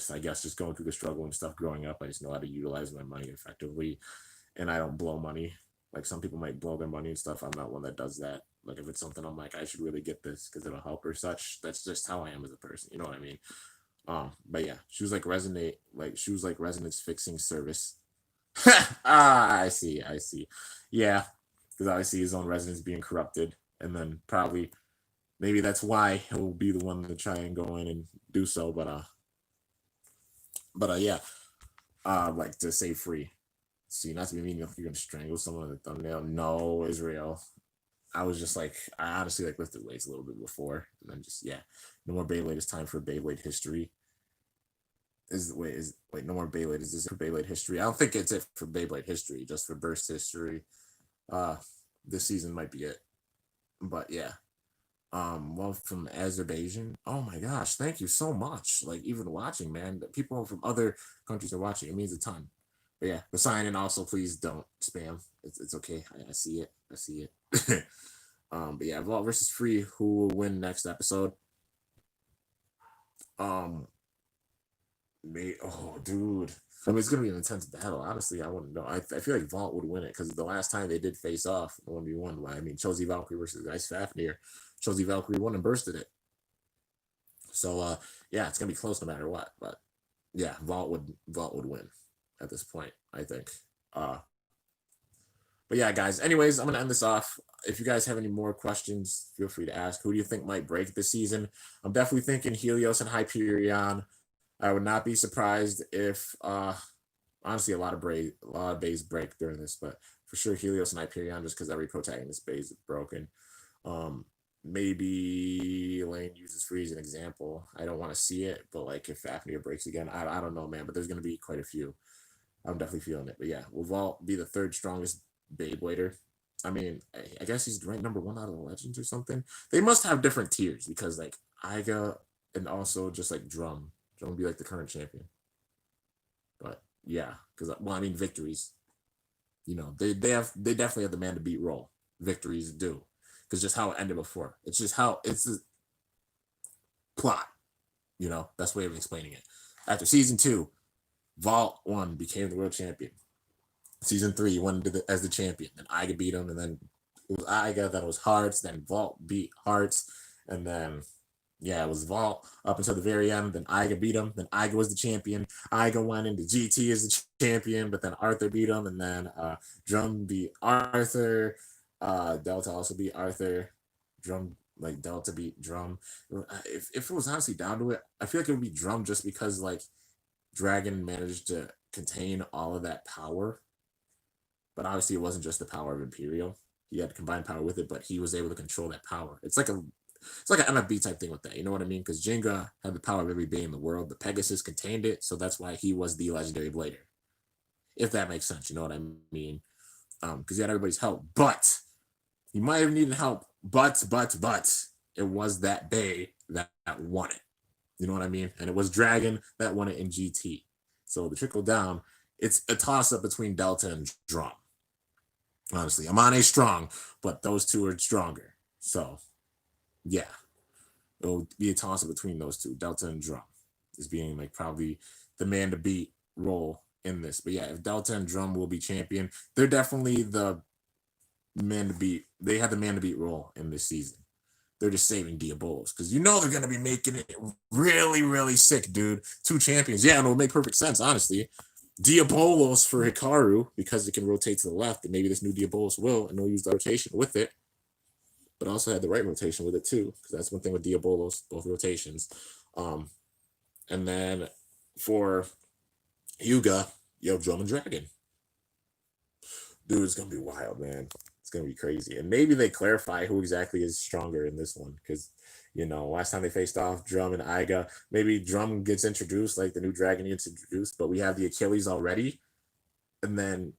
I guess just going through the struggle and stuff growing up, I just know how to utilize my money effectively, and I don't blow money. Like some people might blow their money and stuff. I'm not one that does that. Like if it's something I'm like, I should really get this because it'll help or such. That's just how I am as a person. You know what I mean? But yeah, she was like resonance fixing service. I see. Yeah, because obviously his own resonance being corrupted, and then probably maybe that's why he'll be the one to try and go in and do so. But yeah, like to say Free. See, not to be mean, you're gonna strangle someone in the thumbnail. No, Israel. I was just like, I honestly like lifted weights a little bit before, and then just yeah, no more Beyblade. It's time for Beyblade history. Wait, no more Beyblade. Is this for Beyblade history? I don't think it's it for Beyblade history. Just for burst history. This season might be it. But yeah. Love from Azerbaijan. Oh my gosh, thank you so much. Like even watching, man. People from other countries are watching. It means a ton. But yeah, the sign in also, please don't spam. It's okay. I see it. But yeah, Vault versus Free, who will win next episode? Um, dude. I mean, it's gonna be an intense battle. Honestly, I wouldn't know. I feel like Vault would win it because the last time they did face off, 1v1. I mean, Chelsea Valkyrie versus Ice Fafnir. Chelsea Valkyrie won and bursted it. So yeah, it's gonna be close no matter what. But yeah, Vault would win at this point, I think. Uh but yeah, guys. Anyways, I'm gonna end this off. If you guys have any more questions, feel free to ask. Who do you think might break this season? I'm definitely thinking Helios and Hyperion. I would not be surprised if honestly a lot of bays break during this, but for sure Helios and Hyperion just because every protagonist base is broken. Um, maybe Lane uses free as an example. I don't want to see it, but like if Fafnir breaks again, I don't know, man. But there's gonna be quite a few. I'm definitely feeling it. But yeah, will Vault be the third strongest Beyblader? I mean, I guess he's ranked number one out of the legends or something. They must have different tiers because like Iga and also just like Drum. Drum would be like the current champion. But yeah, because well, I mean victories. You know, they definitely have the man to beat role. Victories do. Because just how it ended before. It's just how it's the plot. You know, best way of explaining it. After season 2, Vault won, became the world champion. Season 3, he won as the champion. Then Iga beat him, and then it was Iga, then it was Hearts, then Vault beat Hearts, and then yeah, it was Vault up until the very end. Then Iga beat him. Then Iga was the champion. Iga went into GT as the champion, but then Arthur beat him, and then Drum beat Arthur. Delta also beat Arthur. Drum like Delta beat Drum. If it was honestly down to it, I feel like it would be Drum just because like Dragon managed to contain all of that power, but obviously it wasn't just the power of Imperial. He had combined power with it, but he was able to control that power. It's like an MFB type thing with that. You know what I mean? Because Jenga had the power of every bay in the world. The Pegasus contained it, so that's why he was the legendary blader. If that makes sense, you know what I mean? Because he had everybody's help, but he might have needed help. But it was that bay that won it. You know what I mean? And it was Dragon that won it in GT. So the trickle down, it's a toss up between Delta and Drum. Honestly, Amane's strong, but those two are stronger. So yeah, it'll be a toss up between those two, Delta and Drum, as being like probably the man to beat role in this. But yeah, if Delta and Drum will be champion, they're definitely the man to beat. They had the man to beat role in this season. They're just saving Diabolos because you know they're gonna be making it really, really sick, dude. 2 champions, yeah, and it'll make perfect sense, honestly. Diabolos for Hikaru because it can rotate to the left, and maybe this new Diabolos will, and they'll use the rotation with it. But also had the right rotation with it too, because that's one thing with Diabolos, both rotations. And then for Hyuga, you have Drum and Dragon. Dude, it's gonna be wild, man. It's gonna be crazy. And maybe they clarify who exactly is stronger in this one, because you know, last time they faced off Drum and Iga, maybe Drum gets introduced, like the new Dragon gets introduced, but we have the Achilles already, and then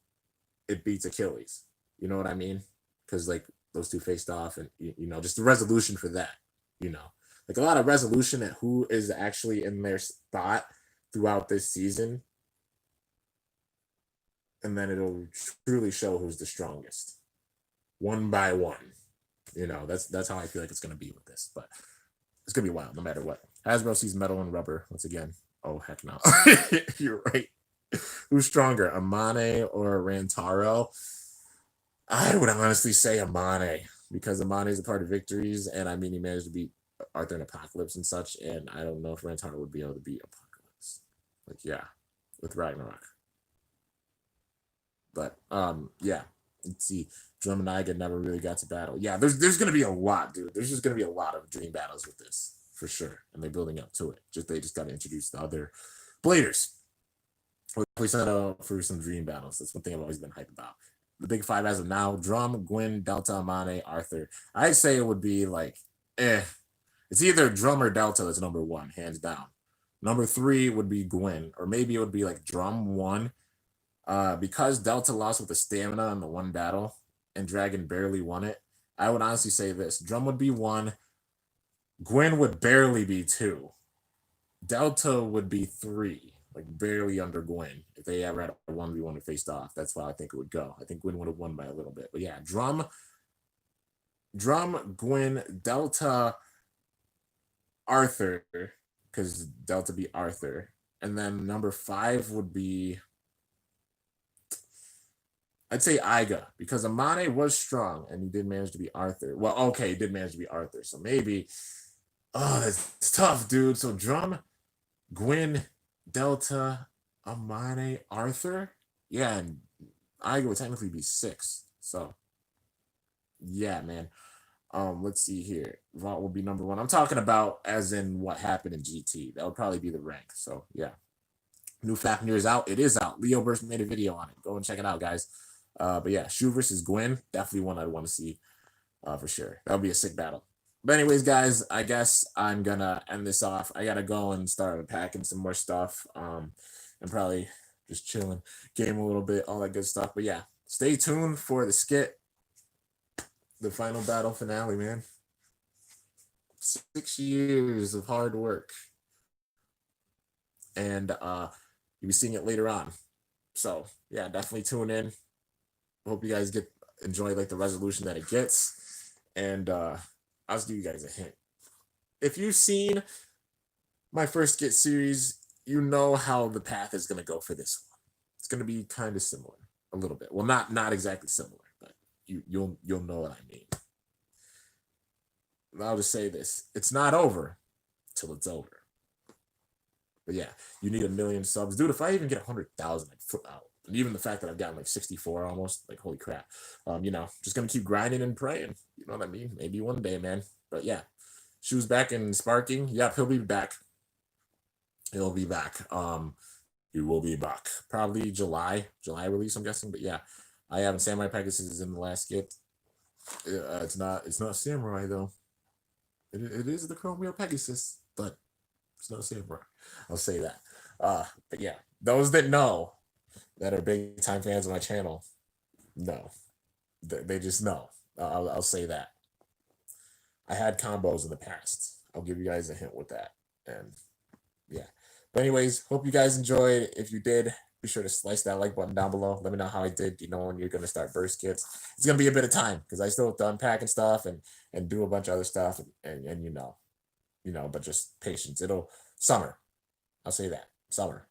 it beats Achilles. You know what I mean? Because like those two faced off, and you know, just the resolution for that. You know, like a lot of resolution at who is actually in their spot throughout this season, and then it'll truly show who's the strongest, one by one. You know, that's how I feel like it's gonna be with this, but it's gonna be wild no matter what. Hasbro sees metal and rubber once again. Oh heck no, you're right. Who's stronger, Amane or Rantaro? I would honestly say Amane because Amane is a part of victories, and I mean he managed to beat Arthur in Apocalypse and such, and I don't know if Rantaro would be able to beat Apocalypse. Like yeah, with Ragnarok. But yeah. Let's see. Drum and Iga never really got to battle. Yeah, there's gonna be a lot, dude. There's just gonna be a lot of dream battles with this for sure, and they're building up to it. They just got to introduce the other bladers. We set up for some dream battles. That's one thing I've always been hyped about. The big 5 as of now: Drum, Gwen, Delta, Amane, Arthur. I'd say it would be like, it's either Drum or Delta that's number 1, hands down. Number 3 would be Gwen, or maybe it would be like Drum 1. Because Delta lost with the stamina in the one battle and Dragon barely won it, I would honestly say this. Drum would be 1. Gwen would barely be 2. Delta would be 3, like barely under Gwen if they ever had a 1v1 to face off. That's how I think it would go. I think Gwen would have won by a little bit. But yeah, Drum, Gwen, Delta, Arthur, because Delta beat Arthur. And then number 5 would be, I'd say Iga, because Amane was strong and he did manage to beat Arthur. Well, okay, he did manage to beat Arthur. So maybe, oh, that's tough, dude. So Drum, Gwyn, Delta, Amane, Arthur. Yeah, and Iga would technically be 6. So yeah, man. Let's see here. Vault will be number 1. I'm talking about as in what happened in GT. That would probably be the rank. So yeah. New Fafnir is out. It is out. Leo Burst made a video on it. Go and check it out, guys. But yeah, Shu versus Gwyn, definitely one I'd want to see for sure. That would be a sick battle. But anyways, guys, I guess I'm gonna end this off. I gotta go and start packing some more stuff. And probably just chilling, game a little bit, all that good stuff. But yeah, stay tuned for the skit, the final battle finale, man. 6 years of hard work. And you'll be seeing it later on. So yeah, definitely tune in. Hope you guys enjoy like the resolution that it gets. And I'll just give you guys a hint. If you've seen my first Get series, you know how the path is gonna go for this one. It's gonna be kind of similar, a little bit. Well, not exactly similar, but you'll know what I mean. I'll just say this: it's not over till it's over. But yeah, you need 1 million subs, dude. If I even get 100,000, I'd flip out. And even the fact that I've gotten like 64 almost, like holy crap. Just gonna keep grinding and praying. You know what I mean? Maybe one day, man. But yeah, Shoes back and sparking. Yep, he'll be back. He'll be back. He will be back. Probably July release, I'm guessing. But yeah, I have Samurai Pegasus in the last skit. It's not Samurai though. It is the Chrome Wheel Pegasus, but it's not Samurai. I'll say that. But yeah, those that know, that are big time fans of my channel, no, they just know. I'll say that. I had combos in the past. I'll give you guys a hint with that. And yeah. But anyways, hope you guys enjoyed. If you did, be sure to slice that like button down below. Let me know how I did. You know when you're gonna start burst kits. It's gonna be a bit of time because I still have to unpack and stuff and do a bunch of other stuff and but just patience. It'll summer. I'll say that. Summer.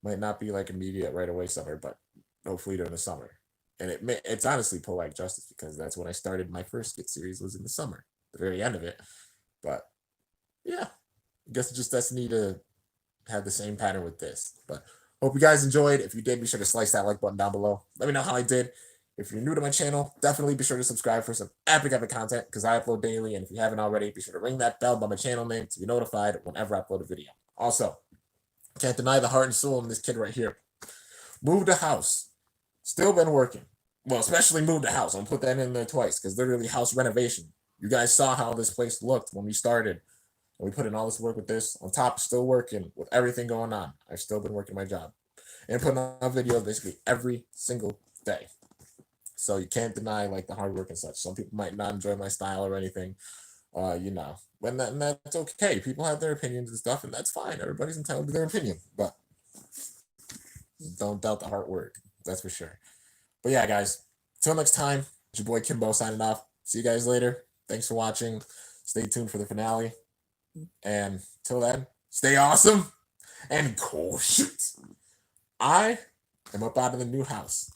Might not be like immediate right away summer, but hopefully during the summer. And it's honestly poetic justice because that's when I started my first Skit series was in the summer, the very end of it. But yeah, I guess it's just destiny to have the same pattern with this. But hope you guys enjoyed. If you did, be sure to slice that like button down below. Let me know how I did. If you're new to my channel, definitely be sure to subscribe for some epic content because I upload daily. And if you haven't already, be sure to ring that bell by my channel name to be notified whenever I upload a video. Also, can't deny the heart and soul in this kid right here. Moved a house. Still been working. Well, especially moved a house. I'm gonna put that in there twice because literally house renovation. You guys saw how this place looked when we started. And we put in all this work with this. On top, still working with everything going on. I've still been working my job. And putting on a video basically every single day. So you can't deny like the hard work and such. Some people might not enjoy my style or anything. And that's okay. People have their opinions and stuff, and that's fine. Everybody's entitled to their opinion, but don't doubt the hard work. That's for sure. But yeah, guys, till next time, it's your boy Kimbo signing off. See you guys later. Thanks for watching. Stay tuned for the finale. And till then, stay awesome and cool shit. I am up out of the new house.